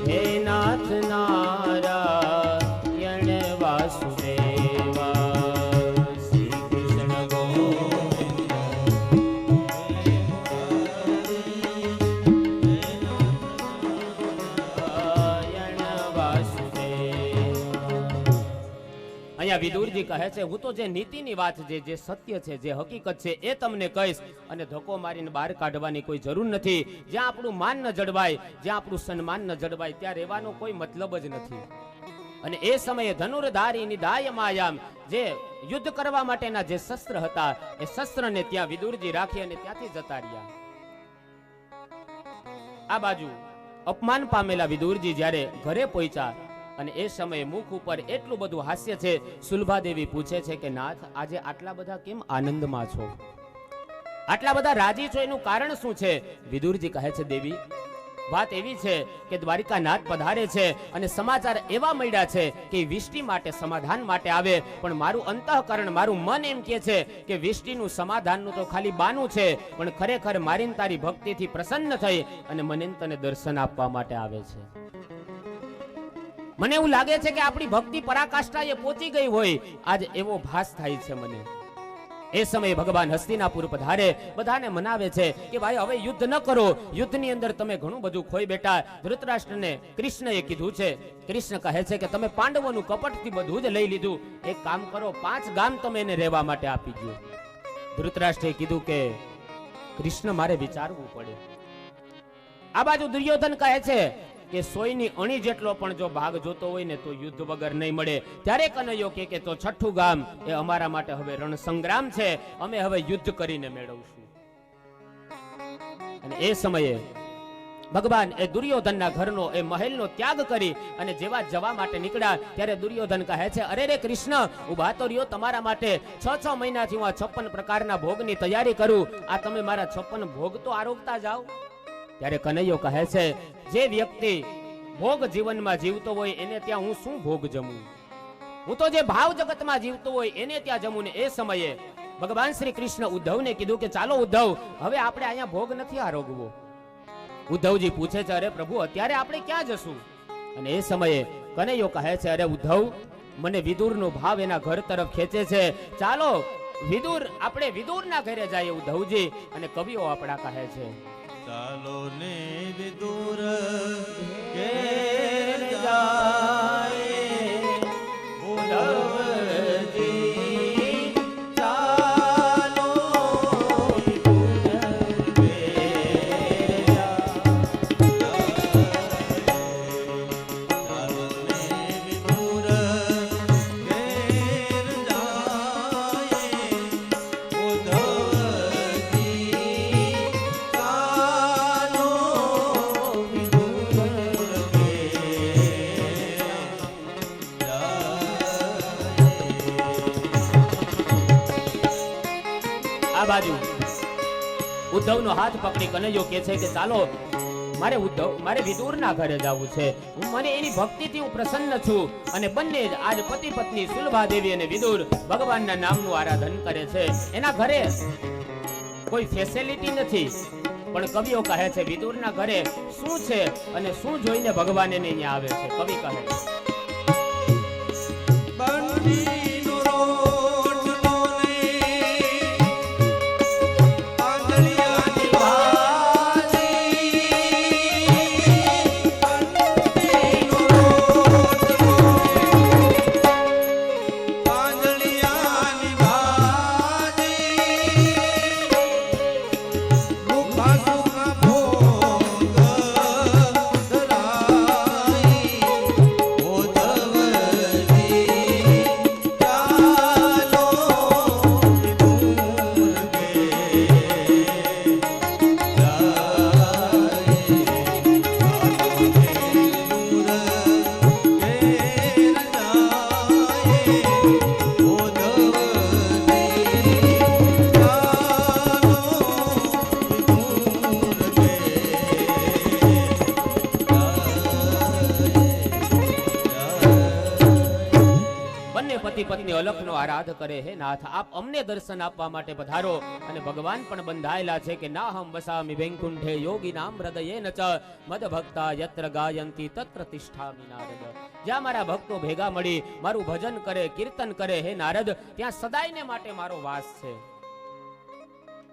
હે નાથ નારાયણ વાસુદેવા. વિદુરજી કહે છે, હું તો જે નીતિની વાત છે, જે સત્ય છે, જે હકીકત છે એ તમને કહીશ, અને ધક્કો મારીને બહાર કાઢવાની કોઈ જરૂર નથી. જ્યાં આપણું માન ન જળવાય, જ્યાં આપણું સન્માન ન જળવાય, ત્યાં રહેવાનો કોઈ મતલબ જ નથી. અને એ સમયે ધનુર્ધારી નિદાય માયામ, જે યુદ્ધ કરવા માટેના જે શસ્ત્ર હતા એ શસ્ત્રને ત્યાં વિદુરજી રાખી અને ત્યાંથી જતા રહ્યા. આ બાજુ અપમાન પામેલા વિદુરજી જ્યારે ઘરે પહોંચ્યા અને એ સમયે મુખ ઉપર એટલું બધું હાસ્ય છે. સુલભાદેવી પૂછે છે કે નાથ, આજે આટલા બધા કેમ આનંદમાં છો, આટલા બધા રાજી છો, એનું કારણ શું છે? વિદુરજી કહે છે, દેવી, વાત એવી છે કે દ્વારિકાનાથ પધારે છે અને સમાચાર એવા મળ્યા છે કે વિષ્ટિ માટે સમાધાન માટે આવે, પણ મારું અંતઃકરણ, મારું મન એમ કહે છે કે વિષ્ટિનું સમાધાનનું તો ખાલી બાનું છે, પણ ખરેખર મારી તારી ભક્તિથી પ્રસન્ન થઈ અને મને તને દર્શન આપવા માટે આવે છે. મને એવું લાગે છે કે આપણી ભક્તિ પરાકાષ્ઠાએ પહોંચી ગઈ હોય, આજ એવો ભાસ થાય છે મને. એ સમયે ભગવાન હસ્તિનાપુર પધારે, બધાને મનાવે છે કે ભાઈ હવે યુદ્ધ ન કરો, યુદ્ધની અંદર તમે ઘણું બધું ખોઈ બેઠા. ધૃતરાષ્ટ્રને કૃષ્ણએ કીધું છે, કૃષ્ણ કહે છે કે તમે પાંડવોનું કપટથી બધું જ લઈ લીધું, એક કામ કરો, 5 ગામ તમે એને રહેવા માટે આપી દો. ધૃતરાષ્ટ્રએ કીધું કે કૃષ્ણ, મારે વિચારવું પડે. આ બાજુ દુર્યોધન કહે છે કે 100ની અણી જેટલો પણ જો ભાગ જોતો હોય ને તો યુદ્ધ વગર નહીં મળે. ત્યારે કનૈયો કે તો 6ઠું ગામ એ અમારા માટે હવે રણ સંગ્રામ છે, અમે હવે યુદ્ધ કરીને મેળવશું. અને એ સમયે ભગવાન એ દુર્યોધનના ઘરનો, એ મહેલનો ત્યાગ કરી અને જેવા જવા માટે નીકળ્યા ત્યારે દુર્યોધન કહે છે, અરે રે કૃષ્ણ, ઉભા તો રહ્યો, તમારા માટે 6 મહિનાથી હું આ 56 પ્રકારના ભોગની તૈયારી કરું, આ તમે મારા 56 ભોગ તો આરોગતા જાઓ. ત્યારે કનૈયો કહે છે, જે વ્યક્તિ ભોગ જીવનમાં જીવતો હોય એને ત્યાં હું શું ભોગ જમું? હું તો જે ભાવ જગતમાં જીવતો હોય એને ત્યાં જમું. ને એ સમયે ભગવાન શ્રી કૃષ્ણ ઉદ્ધવને કીધું કે ચાલો ઉદ્ધવ, હવે આપણે અહીંયા ભોગ નથી આરોગવો. ઉદ્ધવજી પૂછે છે, અરે પ્રભુ, અત્યારે આપણે ક્યાં જશું? અને એ સમયે કનૈયો કહે છે, અરે ઉદ્ધવ, મને વિદુરનો ભાવ એના ઘર તરફ ખેંચે છે, ચાલો વિદુર, આપણે વિદુરના ઘરે જઈએ ઉદ્ધવજી. અને કવિઓ આપણા કહે છે, ચાલો ને વિદુર ઘેર જા બાજુ ઉદ્ધવનો હાથ પકડી કનૈયો કહે છે કે ચાલો મારે વિદુરના ઘરે જવું છે, મને એની ભક્તિથી હું પ્રસન્ન છું. અને બંને જ આજ પતિ પત્ની સુલભાદેવી અને વિદુર ભગવાનના નામનું આરાધન કરે છે. એના ઘરે કોઈ ફેસિલિટી નથી, પણ કવિઓ કહે છે વિદુરના ઘરે શું છે અને શું જોઈને ભગવાન એને અહીંયા આવે છે. કવિ કહે પત્ની અલખનો આરાધ કરે. હે નાથ, આપ અમને દર્શન આપવા માટે પધારો. અને ભગવાન પણ બંધાયેલા છે કે નાહમ વસામિ વૈકુંઠે યોગીનામ હૃદયેન ચ મદ ભક્તા યત્ર ગાયંતી તત્ર તિષ્ઠામિ નારદ. જ્યાં મારા ભક્તો ભેગા મળી મારું ભજન કરે, કીર્તન કરે, હે નારદ, ત્યાં સદાયને માટે મારો વાસ છે.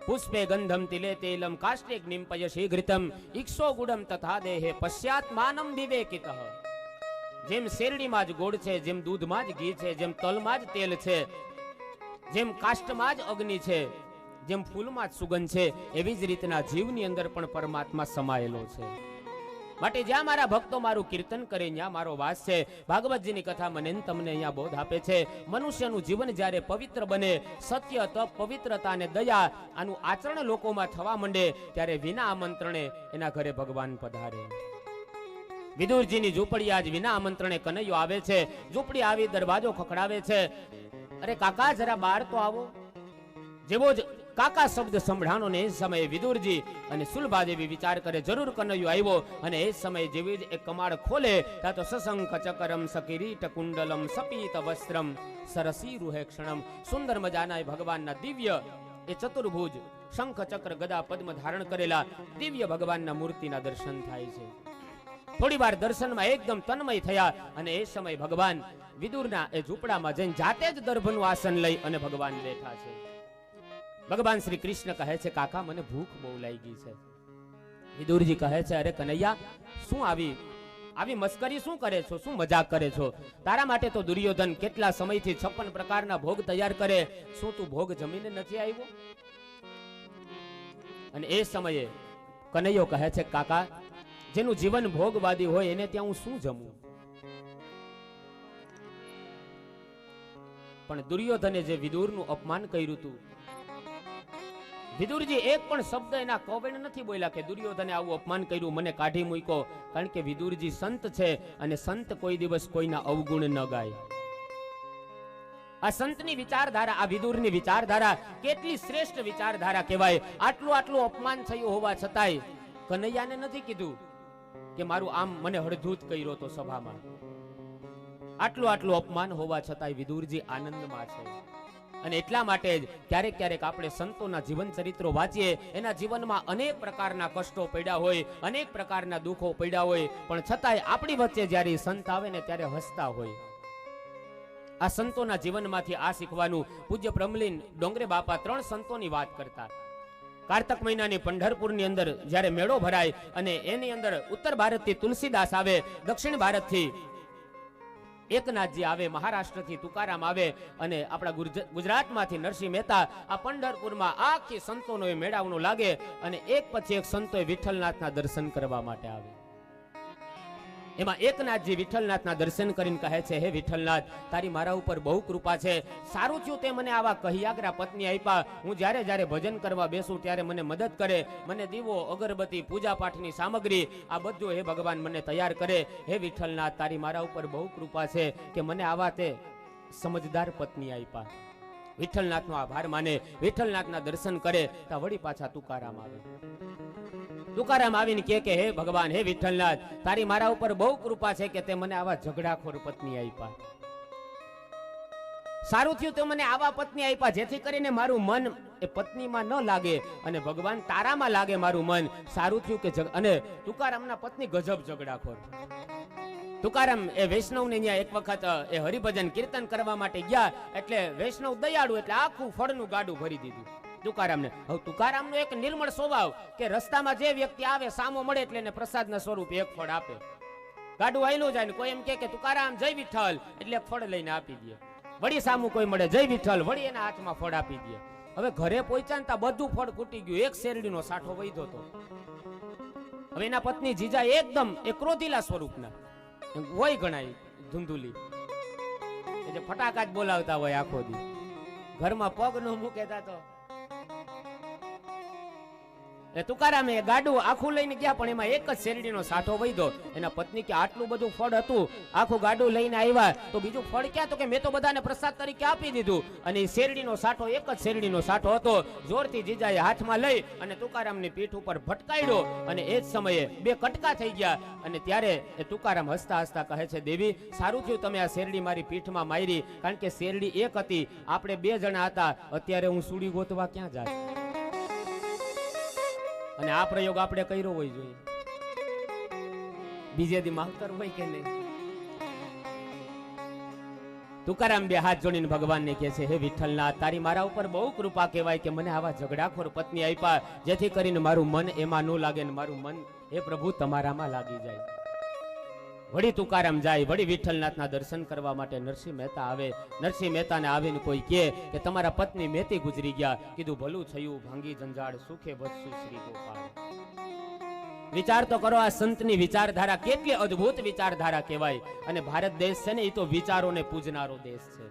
પુષ્પે ગંધમ તિલે તેલમ કાષ્ટેક નિંપય શીઘ્રિતમ ઇક્ષો ગુડમ તથા દેહે પશ્ચાત્માનમ વિવેકિતઃ. જેમ શેરડીમાં જ ગોળ છે, જેમ દૂધમાં જ ઘી છે, જેમ તલમાં જ તેલ છે, જેમ કાષ્ટમાં જ અગ્નિ છે, જેમ ફૂલમાં જ સુગંધ છે, એવી જ રીતના જીવની અંદર પણ પરમાત્મા સમાયેલો છે. માટે જ્યાં મારા ભક્તો મારું કીર્તન કરે ત્યાં મારો વાસ છે. ભાગવતજીની કથા મને તમને અહીંયા બોધ આપે છે. મનુષ્યનું જીવન જ્યારે પવિત્ર બને, સત્ય, તપ, પવિત્રતા અને દયા આનું આચરણ લોકોમાં થવા માંડે, ત્યારે વિના આમંત્રણે એના ઘરે ભગવાન પધારે. વિદુરજીની ઝૂંપડી આજ વિના આમંત્રણે કનૈયો આવે છે. ઝૂંપડી આવી દરવાજો ખખડાવે છે. અરે કાકા, જરા બહાર તો આવો. જેવો જ કાકા શબ્દ સંભળાણો ને એ સમયે વિદુરજી અને સુલભાદેવી વિચાર કરે, જરૂર કનૈયો આવ્યો. અને એ સમયે જેવી જ એક કમાડ ખોલે ત્યાં તો સશંખ ચકરમ સકિરીટ કુંડલમ સપીત વસ્ત્રમ સરસી રૂહે ક્ષણમ. સુંદર મજાના ભગવાનના દિવ્ય એ ચતુર્ભુજ શંખ ચક્ર ગદા પદ્મ ધારણ કરેલા દિવ્ય ભગવાનના મૂર્તિના દર્શન થાય છે. થોડી વાર દર્શનમાં એકદમ તન્મય થયા. અને એ સમય ભગવાન વિદુરના એ ઝૂંપડામાં જઈને જાતે જ દર્ભનું આસન લઈ અને ભગવાન બેઠા છે. ભગવાન શ્રી કૃષ્ણ કહે છે, કાકા મને ભૂખ બહુ લાગી છે. વિદુરજી કહે છે, અરે કનૈયા, શું આવી મસ્કરી શું કરે છો, શું મજાક કરે છો? તારા માટે તો દુર્યોધન કેટલા સમયથી 56 પ્રકારના ભોગ તૈયાર કરે, શું તું ભોગ જમીને નથી આવ્યો? અને એ સમયે કનૈયો કહે છે, કાકા, જેનું જીવન ભોગવાદી હોય એને ત્યાં હું શું જમું? પણ દુર્યોધને જે વિદુરનું અપમાન કર્યું હતું, વિદુરજી એક પણ શબ્દ એના કવેણ નથી બોલ્યા કે દુર્યોધને આવું અપમાન કર્યું, મને કાઢી મૂક્યો. કારણ કે વિદુરજી સંત છે અને સંત કોઈ દિવસ કોઈના અવગુણ ન ગાય. આ સંતની વિચારધારા, આ વિદુરની વિચારધારા કેટલી શ્રેષ્ઠ વિચારધારા કહેવાય. આટલું અપમાન થયું હોવા છતાંય કનૈયાને નથી કીધું કે મારું આમ મને હળધૂત કર્યો તો સભામાં. આટલું અપમાન હોવા છતાંય વિદુરજી આનંદમાં છે. અને એટલા માટે જ ક્યારેક આપણે સંતોના જીવન ચરિત્રો વાંચીએ, એના જીવનમાં અનેક પ્રકારના કષ્ટો પડ્યા હોય, અનેક પ્રકારના દુઃખો પડ્યા હોય, પણ છતાંય આપણી વચ્ચે જ્યારે સંત આવે ને ત્યારે હસતા હોય. આ સંતોના જીવનમાંથી આ શીખવાનું. પૂજ્ય બ્રહ્મલીન ડોંગરે બાપા 3 સંતોની વાત કરતા. કાર્તક મહિનાની પંઢરપુરની અંદર જ્યારે મેળો ભરાય અને એની અંદર ઉત્તર ભારતથી તુલસીદાસ આવે, દક્ષિણ ભારતથી એકનાથજી આવે, મહારાષ્ટ્રથી તુકારામ આવે અને આપણા ગુજરાતમાંથી નરસિંહ મહેતા. આ પંઢરપુરમાં આખી સંતોનો એ મેળાવડો લાગે અને એક પછી એક સંતોએ વિઠ્ઠલનાથના દર્શન કરવા માટે આવે. એમાં એકનાથજી વિઠ્ઠલનાથના દર્શન કરીને કહે છે, હે વિઠ્ઠલનાથ, તારી મારા ઉપર બહુ કૃપા છે. સારું થયું તે મને આવા કહિયાગરા પત્ની આપ્યા. હું જ્યારે ભજન કરવા બેસું ત્યારે મને મદદ કરે, મને દીવો, અગરબત્તી, પૂજા પાઠની સામગ્રી આ બધું હે ભગવાન મને તૈયાર કરે. હે વિઠ્ઠલનાથ, તારી મારા ઉપર બહુ કૃપા છે કે મને આવા તે સમજદાર પત્ની આપ્યા. વિઠ્ઠલનાથનો આભાર માને, વિઠ્ઠલનાથના દર્શન કરે તો વળી પાછા તુકારામ આવે. તુકારામ આવીને કે હે ભગવાન, હે વિઠ્ઠલનાથ, તારી મારા ઉપર બહુ કૃપા છે કે તે મને આવા ઝઘડાખોર પત્ની આપ્યા. સારું થયું તે મને આવા પત્ની આપ્યા જેથી કરીને મારું મન એ પત્નીમાં ન લાગે અને ભગવાન તારામાં લાગે મારું મન. સારું થયું કે અને તુકારામના પત્ની ગજબ ઝઘડાખોર. તુકારામ એ વૈષ્ણવને ત્યાં એક વખત એ હરિભજન કીર્તન કરવા માટે ગયા, એટલે વૈષ્ણવ દયાળુ એટલે આખું ફળનું ગાડું ભરી દીધું તુકારામને. હવે તુકારામનો એક નિર્મળ સ્વભાવ કે રસ્તામાં જે વ્યક્તિ આવે સામો મળે એટલે એને પ્રસાદના સ્વરૂપે એક ફળ આપે. ગાડું હાલ્યું જાય ને કોઈ એમ કે તુકારામ જય વિઠ્ઠલ એટલે એક ફળ લઈને આપી દે. વળી સામું કોઈ મળે જય વિઠ્ઠલ, વળી એના હાથમાં ફળ આપી દે. હવે ઘરે પહોંચ્યા ને બધું ફળ ખૂટી ગયું, એક શેરડીનો સાઠો વૈધો હતો. હવે એના પત્ની જીજા એકદમ એ ક્રોધીલા સ્વરૂપના હોય, ગણાય ધુંધુલી, એટલે ફટાકા જ બોલાવતા હોય આખો દી. ઘરમાં પગ ન મૂકેતા તો તુકારામે ગાડું આખું લઈને ગયા, પણ એમાં એક જ શેરડીનો સાઠો વૈધો. એના પત્ની કે આટલું બધું ફળ હતું, આખું ગાડું લઈને આવ્યા તો બીજું ફળ ક્યાં? તો કે મેં તો બધાને પ્રસાદ તરીકે આપી દીધું. અને એ શેરડીનો સાઠો એક જ શેરડીનો સાઠો હતો. જોરથી જીજાએ હાથમાં લઈ અને તુકારામની પીઠ ઉપર ભટકાડ્યો અને એ જ સમયે બે કટકા થઈ ગયા. અને ત્યારે એ તુકારામ હસતા હસતા કહે છે, દેવી સારું થયું તમે આ શેરડી મારી પીઠમાં મારી, કારણ કે શેરડી એક હતી, આપણે બે જણા હતા, અત્યારે હું સુડી ગોતવા ક્યાં જાય? અને આ પ્રયોગ આપણે કર્યો હોય જોઈએ, બીજે દી માવતર હોય કે નહીં. તુકારામ બે હાથ જોડીને ભગવાનને કહે છે, હે વિઠ્ઠલનાથ, તારી મારા ઉપર બહુ કૃપા કહેવાય કે મને આવા ઝઘડાખોર પત્ની આપ્યા જેથી કરીને મારું મન એમાં ન લાગે ને મારું મન એ પ્રભુ તમારામાં લાગી જાય. વળી તુકારામ જાય, વળી વિઠ્ઠલનાથના દર્શન કરવા માટે નરસિંહ મહેતા આવે. નરસિંહ મહેતાને આવીને કોઈ કહે કે તમારા પત્ની મેથી ગુજરી ગયા. કીધું ભલું થયું, ભાંગી જંજાળ સુખે બચશું શ્રી ગોપાલ. વિચાર તો કરો, આ સંતની વિચારધારા કેટલી અદ્ભુત વિચારધારા કહેવાય. અને ભારત દેશ છે ને એ તો વિચારોને પૂજનારો દેશ છે.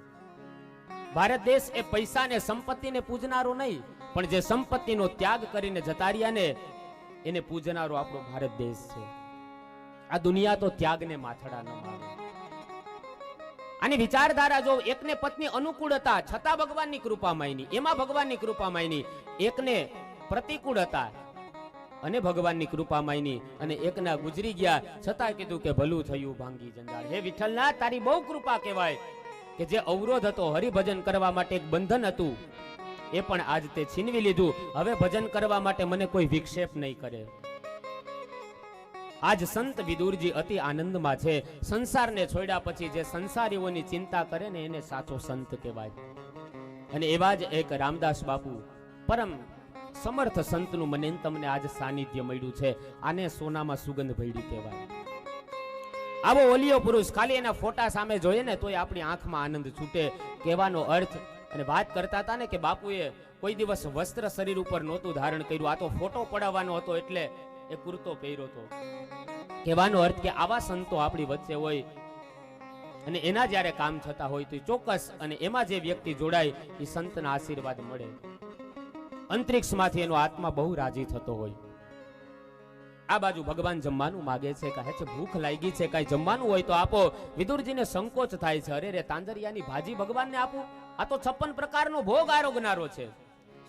ભારત દેશ એ પૈસાને સંપત્તિને પૂજનારો નહીં, પણ જે સંપત્તિનો ત્યાગ કરીને જતા રહ્યા ને એને પૂજનારો આપણો ભારત દેશ છે. આ દુનિયા તો ત્યાગને માથડા ન મારે. આની વિચારધારા જો એકને પત્ની અનુકૂળ હતા છતાં ભગવાનની કૃપા માયની, એમાં ભગવાનની કૃપા માયની. એકને પ્રતિકૂળ હતા અને ભગવાનની કૃપા માયની, અને એકના ગુજરી ગયા છતાં કીધું કે ભલું થયું, ભાંગી જંજાળ. હે વિઠ્ઠલનાથ, તારી બહુ કૃપા કહેવાય કે જે અવરોધ હતો, હરિભજન કરવા માટે એક બંધન હતું, એ પણ આજ તે છીનવી લીધું. હવે ભજન કરવા માટે મને કોઈ વિક્ષેપ નહીં કરે. આજ સંત વિદુરજી અતિ આનંદમાં છે. સંસારને છોડ્યા પછી જે સંસારીઓની ચિંતા કરે ને એને સાચો સંત કહેવાય. અને એવા જ એક રામદાસ બાપુ પરમ સમર્થ સંતનું મને તમને આજ સાનિધ્ય મળ્યું છે. આને સોનામાં સુગંધ ભળી કહેવાય. આવો ઓલિયો પુરુષ ખાલી એના ફોટા સામે જોઈએ ને તોય આપણી આંખમાં આનંદ છૂટે. કહેવાનો અર્થ, અને વાત કરતા હતા ને કે બાપુએ કોઈ દિવસ વસ્ત્ર શરીર ઉપર નહોતું ધારણ કર્યું, આ તો ફોટો પડાવવાનો હતો એટલે એ કુર્તો પહેર્યો હતો. કહેવાનો અર્થ કે આવા સંતો આપણી વચ્ચે હોય અને એના જ્યારે કામ થતા હોય તો ચોક્કસ, અને એમાં જે વ્યક્તિ જોડાય એ સંતના આશીર્વાદ મળે. અંતરિક્ષમાંથી એનો આત્મા બહુ રાજી થતો હોય. આ બાજુ ભગવાન જમવાનું માગે છે, કહે છે ભૂખ લાગી છે, કઈ જમવાનું હોય તો આપો. વિદુરજીને સંકોચ થાય છે, અરે રે તાંજરિયાની ભાજી ભગવાનને આપું? આ તો 56 પ્રકારનો ભોગ આરોગનારો છે.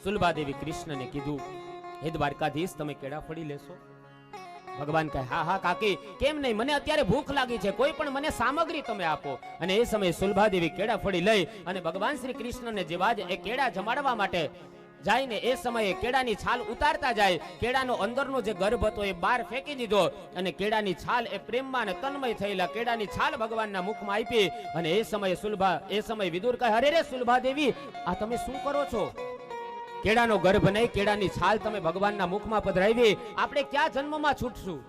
સુલભાદેવી કૃષ્ણને કીધું, હે દ્વારકાધીશ, તમે કેળા ફળી લેશો? ભગવાન કહે, હા હા કાકી, કેમ નહીં, મને અત્યારે ભૂખ લાગી છે, કોઈ પણ મને સામગ્રી તમે આપો. અને એ સમયે સુલભાદેવી કેળા ફળી લઈ અને ભગવાન શ્રી કૃષ્ણને જેવા જ એ કેળા જમાડવા માટે જાય ને એ સમયે કેળાની છાલ ઉતારતા જાય. કેળાનો અંદરનો જે ગર્ભ હતો એ બહાર ફેંકી દીધો અને કેળાની છાલ એ પ્રેમમાં અને તન્મય થયેલા કેળાની છાલ ભગવાનના મુખમાં આપી. અને એ સમયે વિદુર કહે, અરે રે સુલભાદેવી, આ તમે શું કરો છો? કેળાનો ગર્ભ નહીં, કેળાની છાલ તમે ભગવાનના મુખમાં પધરાવી, આપણે ક્યાં જન્મમાં છૂટશું?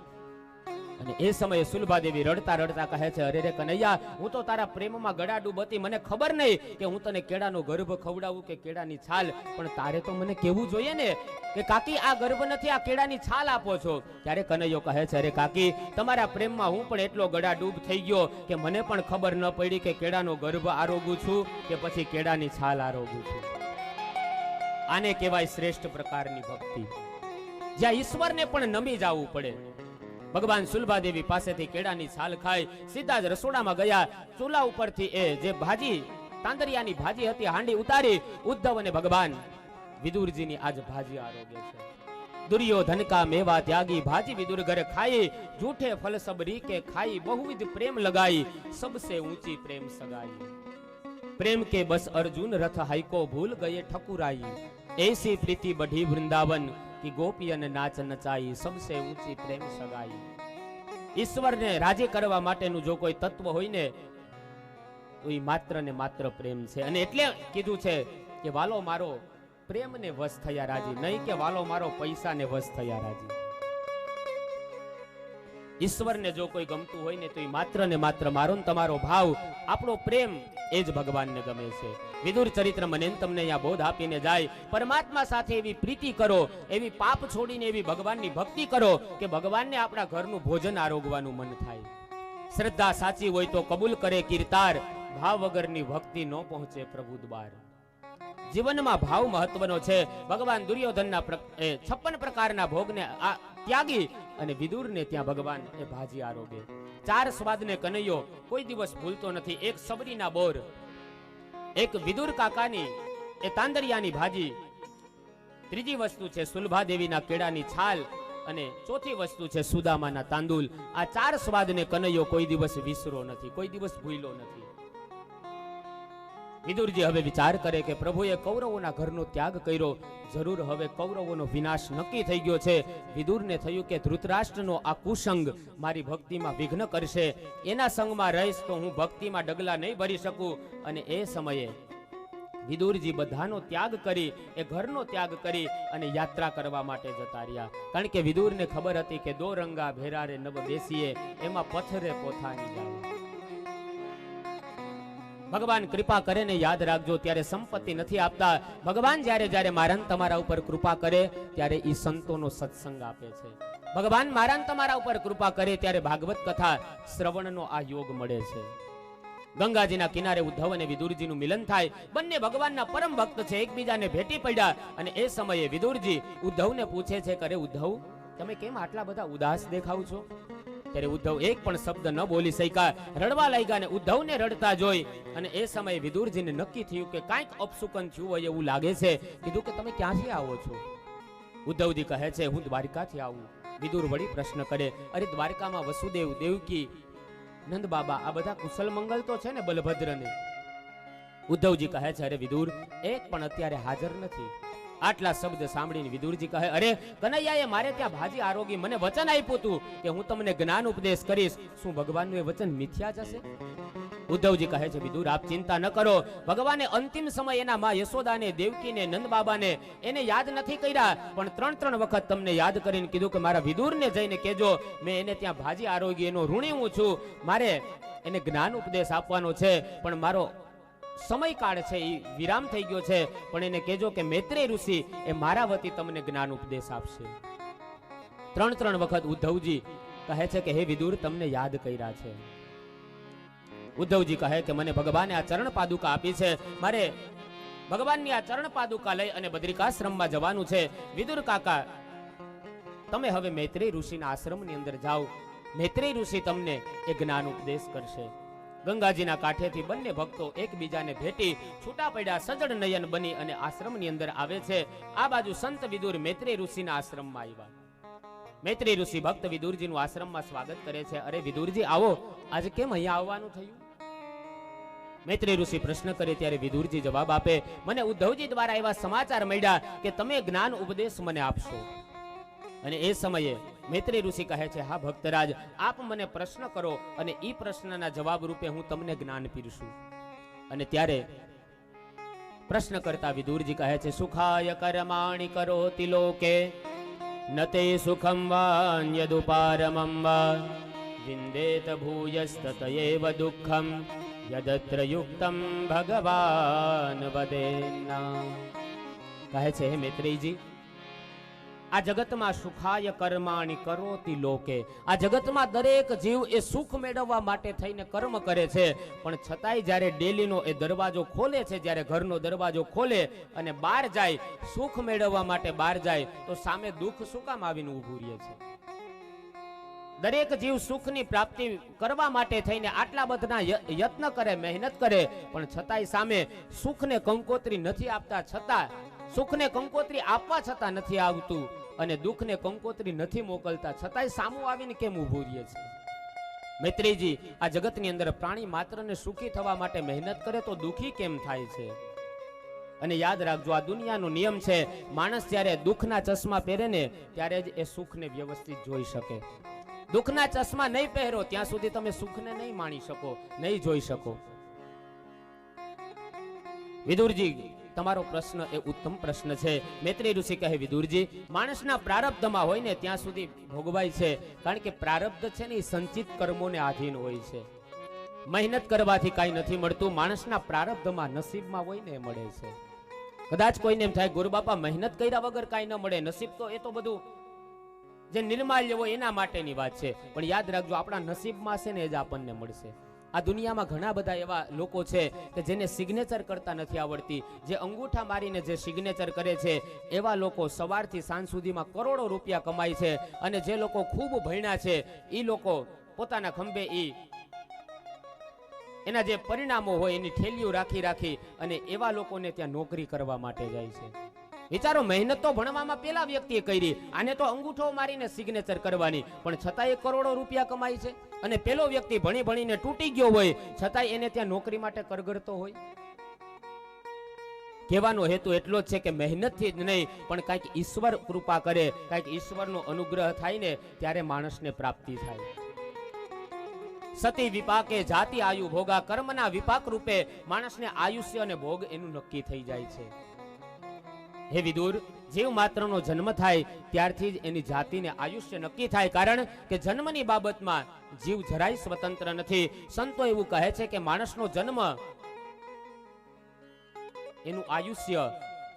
અને એ સમયે સુલભાદેવી રડતા રડતા કહે છે, અરે રે કનૈયા, હું તો તારા પ્રેમમાં ગળાડૂબ હતી, મને ખબર નહીં કે હું તને કેળાનો ગર્ભ ખવડાવું કે કેળાની છાલ, પણ તારે તો મને કહેવું જોઈએ ને કે કાકી આ ગર્ભ નથી, આ કેળાની છાલ આપો છો. ત્યારે કનૈયો કહે છે, અરે કાકી, તમારા પ્રેમમાં હું પણ એટલો ગળાડૂબ થઈ ગયો કે મને પણ ખબર ન પડી કે કેળાનો ગર્ભ આરોગું છું કે પછી કેળાની છાલ આરોગું છું. આને કહેવાય શ્રેષ્ઠ પ્રકારની ભક્તિ, જ્યાં ઈશ્વરને પણ નમી જવું પડે. ભગવાન સુલભાદેવી પાસેથી કેળાની છાલ ખાઈ સીધા જ રસોડામાં ગયા. ચૂલા ઉપરથી એ જે ભાજી તાંદરિયાની ભાજી હતી, હાંડી ઉતારી ઉદ્ધવ અને ભગવાન વિદુરજીની આજ ભાજી આરોગ્ય છે. दुर्योधन का मेवा त्यागी भाजी विदुर घर खाई, झूठे फल सब रीके खाई, बहुविध प्रेम लगाई, सबसे ऊंची प्रेम सगाई. प्रेम के बस अर्जुन रथ हाई को भूल गए ठकुराई, ऐसी प्रीति बढ़ी वृंदावन की गोपियन नाच नचाई, सबसे ऊंची प्रेम सगाई. ईश्वर ने राजी करवा माटेનું જો કોઈ તત્વ હોય ને તો એ માત્ર ને માત્ર પ્રેમ છે. અને એટલે કીધું છે કે વાલો મારો પ્રેમ ને વશ થયા રાજી, નહીં કે વાલો મારો પૈસા ને વશ થયા રાજી. ઈશ્વર ને જો કોઈ ગમતું હોય ને તો એ માત્ર ને માત્ર મારો ને તમારો ભાવ, આપણો પ્રેમ એ જ ભગવાન ને ગમે છે. વિદુર ચરિત્ર મને તમને અહીંયા બોધ આપીને જાય, પરમાત્મા સાથે એવી પ્રીતિ કરો, એવી પાપ છોડીને એવી ભગવાનની ભક્તિ કરો કે ભગવાનને આપણા ઘરનું ભોજન આરોગવાનું મન થાય. શ્રદ્ધા સાચી હોય તો કબૂલ કરે કીર્તાર, ભાવ વગરની ભક્તિ ન પહોંચે પ્રભુ દ્વાર. જીવનમાં ભાવ મહત્વનો છે. ભગવાન દુર્યોધનના 56 પ્રકારના ભોગને ત્યાગી અને વિદુરને ત્યાં ભગવાન એ ભાજી આરોગે. 4 સ્વાદને કનૈયો કોઈ દિવસ ભૂલતો નથી. એક સબરીના બોર, એક વિદુર કાકાની એ તાંદરિયાની ભાજી, ત્રીજી વસ્તુ છે સુલભા દેવીના કેળાની છાલ, અને ચોથી વસ્તુ છે સુદામાના તાંદુલ. આ 4 સ્વાદને કનૈયો કોઈ દિવસ વિસરો નથી, કોઈ દિવસ ભૂલ્યો નથી. વિદુરજી હવે વિચાર કરે કે પ્રભુએ કૌરવોના ઘરનો ત્યાગ કર્યો, જરૂર હવે કૌરવોનો વિનાશ નક્કી થઈ ગયો છે. વિદુરને થયું કે ધૃતરાષ્ટ્રનો આ કુસંગ મારી ભક્તિમાં વિઘ્ન કરશે, એના સંગમાં રહીશ તો હું ભક્તિમાં ડગલા નહીં ભરી શકું. અને એ સમયે વિદુરજી બધાનો ત્યાગ કરી, એ ઘરનો ત્યાગ કરી અને યાત્રા કરવા માટે જતા રહ્યા. કારણ કે વિદુરને ખબર હતી કે દો રંગા ભેરારે નવ બેસીએ, એમાં પથરે પોથાની જાય. ભગવાન કૃપા કરે ને યાદ રાખજો, ત્યારે સંપત્તિ નથી આપતા. ભગવાન જ્યારે જ્યારે મારા તમારા ઉપર કૃપા કરે ત્યારે ઈ સંતોનો સત્સંગ આપે છે. ભગવાન મારા તમારા ઉપર કૃપા કરે ત્યારે ભાગવત કથા શ્રવણનો આ યોગ મળે છે. ગંગાજીના કિનારે ઉદ્ધવ અને વિદુરજીનું મિલન થાય. બંને ભગવાનના પરમ ભક્ત છે, એકબીજાને ભેટી પડ્યા. અને એ સમયે વિદુરજી ઉદ્ધવને પૂછે છે કે અરે ઉદ્ધવ, તમે કેમ આટલા બધા ઉદાસ દેખાવ છો? ત્યારે ઉદ્ધવ એક પણ શબ્દ ન બોલી શક્યા, રડવા લાગ્યા. ને ઉદ્ધવને રડતા જોઈ અને એ સમયે વિદુરજીને નક્કી થયું કે કાંઈક અપશુકન થયું હોય એવું લાગે છે. કીધું કે તમે ક્યાંથી આવો છો? ઉદ્ધવજી કહે છે હું દ્વારકાથી આવું. વિદુર વળી પ્રશ્ન કરે, અરે દ્વારકામાં વસુદેવ, દેવકી, નંદ બાબા આ બધા કુશલ મંગલ તો છે ને બલભદ્રને? ઉદ્ધવજી કહે છે અરે વિદુર, એક પણ અત્યારે હાજર નથી. આટલા શબ્દ સાંભળીને વિદુરજી કહે, અરે કનૈયાએ મારે ત્યાં ભાજી આરોગી મને વચન આપ્યું હતું કે હું તમને જ્ઞાન ઉપદેશ કરીશ, શું ભગવાનનું એ વચન મિથ્યા જશે? ઉદ્ધવજી કહે છે વિદુર આપ ચિંતા ન કરો, ભગવાને અંતિમ સમય એના માં યશોદાને, દેવકીને, નંદ બાબાને એને યાદ નથી કર્યા, પણ 3 વખત તમને યાદ કરીને કીધું કે મારા વિદુરને જઈને કહેજો મેં એને ત્યાં ભાજી આરોગી, એનો ઋણી હું છું, મારે એને જ્ઞાન ઉપદેશ આપવાનો છે, પણ મારો સમયકાળ છે એ વિરામ થઈ ગયો છે, પણ એને કહેજો કે મૈત્રેય ઋષિ એ મારા વતી તમને જ્ઞાન ઉપદેશ આપશે. 3 વખત ઉદ્ધવજી કહે છે કે હે વિદુર તમને યાદ કર્યા છે. ઉદ્ધવજી કહે કે મને ભગવાને આ ચરણ પાદુકા આપી છે, મારે ભગવાનની આ ચરણ પાદુકા લઈ અને બદ્રિકાશ્રમમાં જવાનું છે. વિદુર કાકા તમે હવે મૈત્રેય ઋષિના આશ્રમની અંદર જાઓ, મૈત્રેય ઋષિ તમને એ જ્ઞાન ઉપદેશ કરશે. ગંગાજીના કાંઠેથી બંને ભક્તો એકબીજાને ભેટી છૂટા પડ્યા, સજળ નયન બની અને આશ્રમની અંદર આવે છે. આ બાજુ સંત વિદુર મૈત્રેય ઋષિના આશ્રમમાં આવ્યા. મૈત્રેય ઋષિ ભક્ત વિદુરજીનું આશ્રમમાં સ્વાગત કરે છે. અરે વિદુરજી આવો, આજે કેમ અહીંયા આવવાનું થયું? મૈત્રેય ઋષિ પ્રશ્ન કરે ત્યારે વિદુરજી જવાબ આપે, મને ઉદ્ધવજી દ્વારા એવા સમાચાર મળ્યા કે તમે જ્ઞાન ઉપદેશ મને આપશો. અને એ સમયે મૈત્રેય ઋષિ કહે છે હા ભક્તરાજ, આપ મને પ્રશ્ન કરો અને ઈ પ્રશ્નના જવાબ રૂપે હું તમને જ્ઞાન પીરસું. અને ત્યારે પ્રશ્ન કરતા વિદુરજી કહે છે સુખાય કર્માણિ કરોતિ લોકે નતે સુખમ વાન્યદુપારમં વા વિંદેત ભૂયસ્તતયેવ દુઃખમ યદત્ર યુક્તમ ભગવાન વદેન્ના. કહે છે હે મૈત્રેયજી, આ જગતમાં સુખાય કર્માણિ કરોતિ લોકે, આ જગતમાં દરેક જીવ એ સુખ મેળવવા માટે થઈને કર્મ કરે છે, પણ છતાંય જ્યારે ડેલીનો એ દરવાજો ખોલે છે, જ્યારે ઘરનો દરવાજો ખોલે અને બહાર જાય, સુખ મેળવવા માટે બહાર જાય, તો સામે દુઃખ શું કામ આવીને ઊભું રહે છે? દરેક જીવ સુખની પ્રાપ્તિ કરવા માટે થઈને આટલા બધા યત્ન કરે, મહેનત કરે, પણ છતાંય સામે સુખને કંકોત્રી નથી આપતા, છતાં સુખને કંકોત્રી આપવા છતાં નથી આવતું, અને દુઃખને કંકોત્રી નથી મોકલતા છતાંય સામું આવીને કેમ ઊભું રહે છે? મૈત્રીજી, આ જગતની અંદર પ્રાણી માત્રને સુખી થવા માટે મહેનત કરે તો દુઃખી કેમ થાય છે? અને યાદ રાખજો, આ દુનિયાનો નિયમ છે, માણસ જ્યારે દુઃખના ચશ્મા પહેરે ને ત્યારે જ એ સુખને વ્યવસ્થિત જોઈ શકે. દુઃખના ચશ્મા નહીં પહેરો ત્યાં સુધી તમે સુખને નહીં માણી શકો, નહીં જોઈ શકો. વિદુરજી, તમારો પ્રશ્ન એ ઉત્તમ પ્રશ્ન છે. મૈત્રી ઋષિ કહે, વિદુરજી, માણસના પ્રારબ્ધમાં હોય ને ત્યાં સુધી ભોગવાય છે, કારણ કે પ્રારબ્ધ છે ને એ સંચિત કર્મોને આધીન હોય છે. મહેનત કરવાથી કાંઈ નથી મળતું, માણસના પ્રારબ્ધમાં નસીબમાં હોય ને એ મળે છે. કદાચ કોઈને એમ થાય, ગુરુબાપા મહેનત કર્યા વગર કાંઈ ન મળે, નસીબ તો એ તો બધું જે નિર્માલ્ય હોય એના માટેની વાત છે. પણ યાદ રાખજો, આપણા નસીબમાં છે ને એ જ આપણને મળશે. આ દુનિયામાં ઘણા બધા એવા લોકો છે કે જેને સિગ્નેચર કરતા નથી આવડતી, જે અંગૂઠા મારીને જે સિગ્નેચર કરે છે, એવા લોકો સવારથી સાંજ સુધીમાં કરોડો રૂપિયા કમાય છે. અને જે લોકો ખૂબ ભણ્યા છે એ લોકો પોતાના ખંભે એના જે પરિણામો હોય એની ઠેલીઓ રાખી રાખી અને એવા લોકોને ત્યાં નોકરી કરવા માટે જાય છે. વિચારો, મહેનત તો ભણવામાં પેલા વ્યક્તિએ કરી, આને તો અંગૂઠો મારીને સિગ્નેચર કરવાની, પણ છતાં એ કરોડો રૂપિયા કમાય છે. અને પેલો વ્યક્તિ ભણી ભણીને તૂટી ગયો હોય છતાંય એને ત્યાં નોકરી માટે કરગરતો હોય. કહેવાનો હેતુ એટલો જ છે કે મહેનતથી જ નહીં, પણ કાંઈક ઈશ્વર કૃપા કરે, કાંઈક ઈશ્વરનો અનુગ્રહ થાય ને ત્યારે માણસને પ્રાપ્તિ થાય. સતી વિપાકે જાતિ આયુ ભોગા, કર્મના વિપાક રૂપે માણસને આયુષ્ય અને ભોગ એનું નક્કી થઈ જાય છે. હે વિદુર, જીવ માત્રનો જન્મ થાય ત્યારથી જ એની જાતિને આયુષ્ય નક્કી થાય, કારણ કે જન્મની બાબતમાં જીવ જરાય સ્વતંત્ર નથી. સંતો એવું કહે છે કે માણસનો જન્મ, એનું આયુષ્ય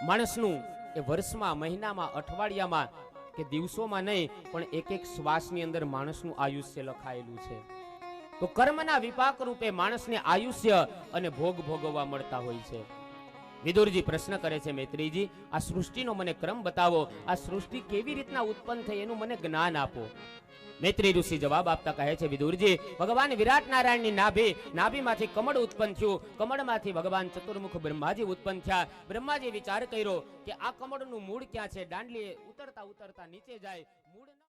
માણસનું એ વર્ષમાં, મહિનામાં, અઠવાડિયામાં કે દિવસોમાં નહીં, પણ એક એક શ્વાસની અંદર માણસનું આયુષ્ય લખાયેલું છે. તો કર્મના વિપાક રૂપે માણસને આયુષ્ય અને ભોગ ભોગવવા મળતા હોય છે. વિદુરજી પ્રશ્ન કરે છે, મૈત્રીજી, આ સૃષ્ટિનો મને ક્રમ બતાવો, આ સૃષ્ટિ કેવી રીતના ઉત્પન્ન થઈ એનું મને જ્ઞાન આપો. મૈત્રી ઋષિ જવાબ આપતા કહે છે, વિદુરજી, ભગવાન વિરાટ નારાયણની નાભીમાંથી કમળ ઉત્પન્ન થયું, કમળમાંથી ભગવાન ચતુર્મુખ બ્રહ્માજી ઉત્પન્ન થયા. બ્રહ્માજી વિચાર કર્યો કે આ કમળનું મૂળ ક્યાં છે? દાંડલી ઉતરતા ઉતરતા નીચે જાય, મૂળ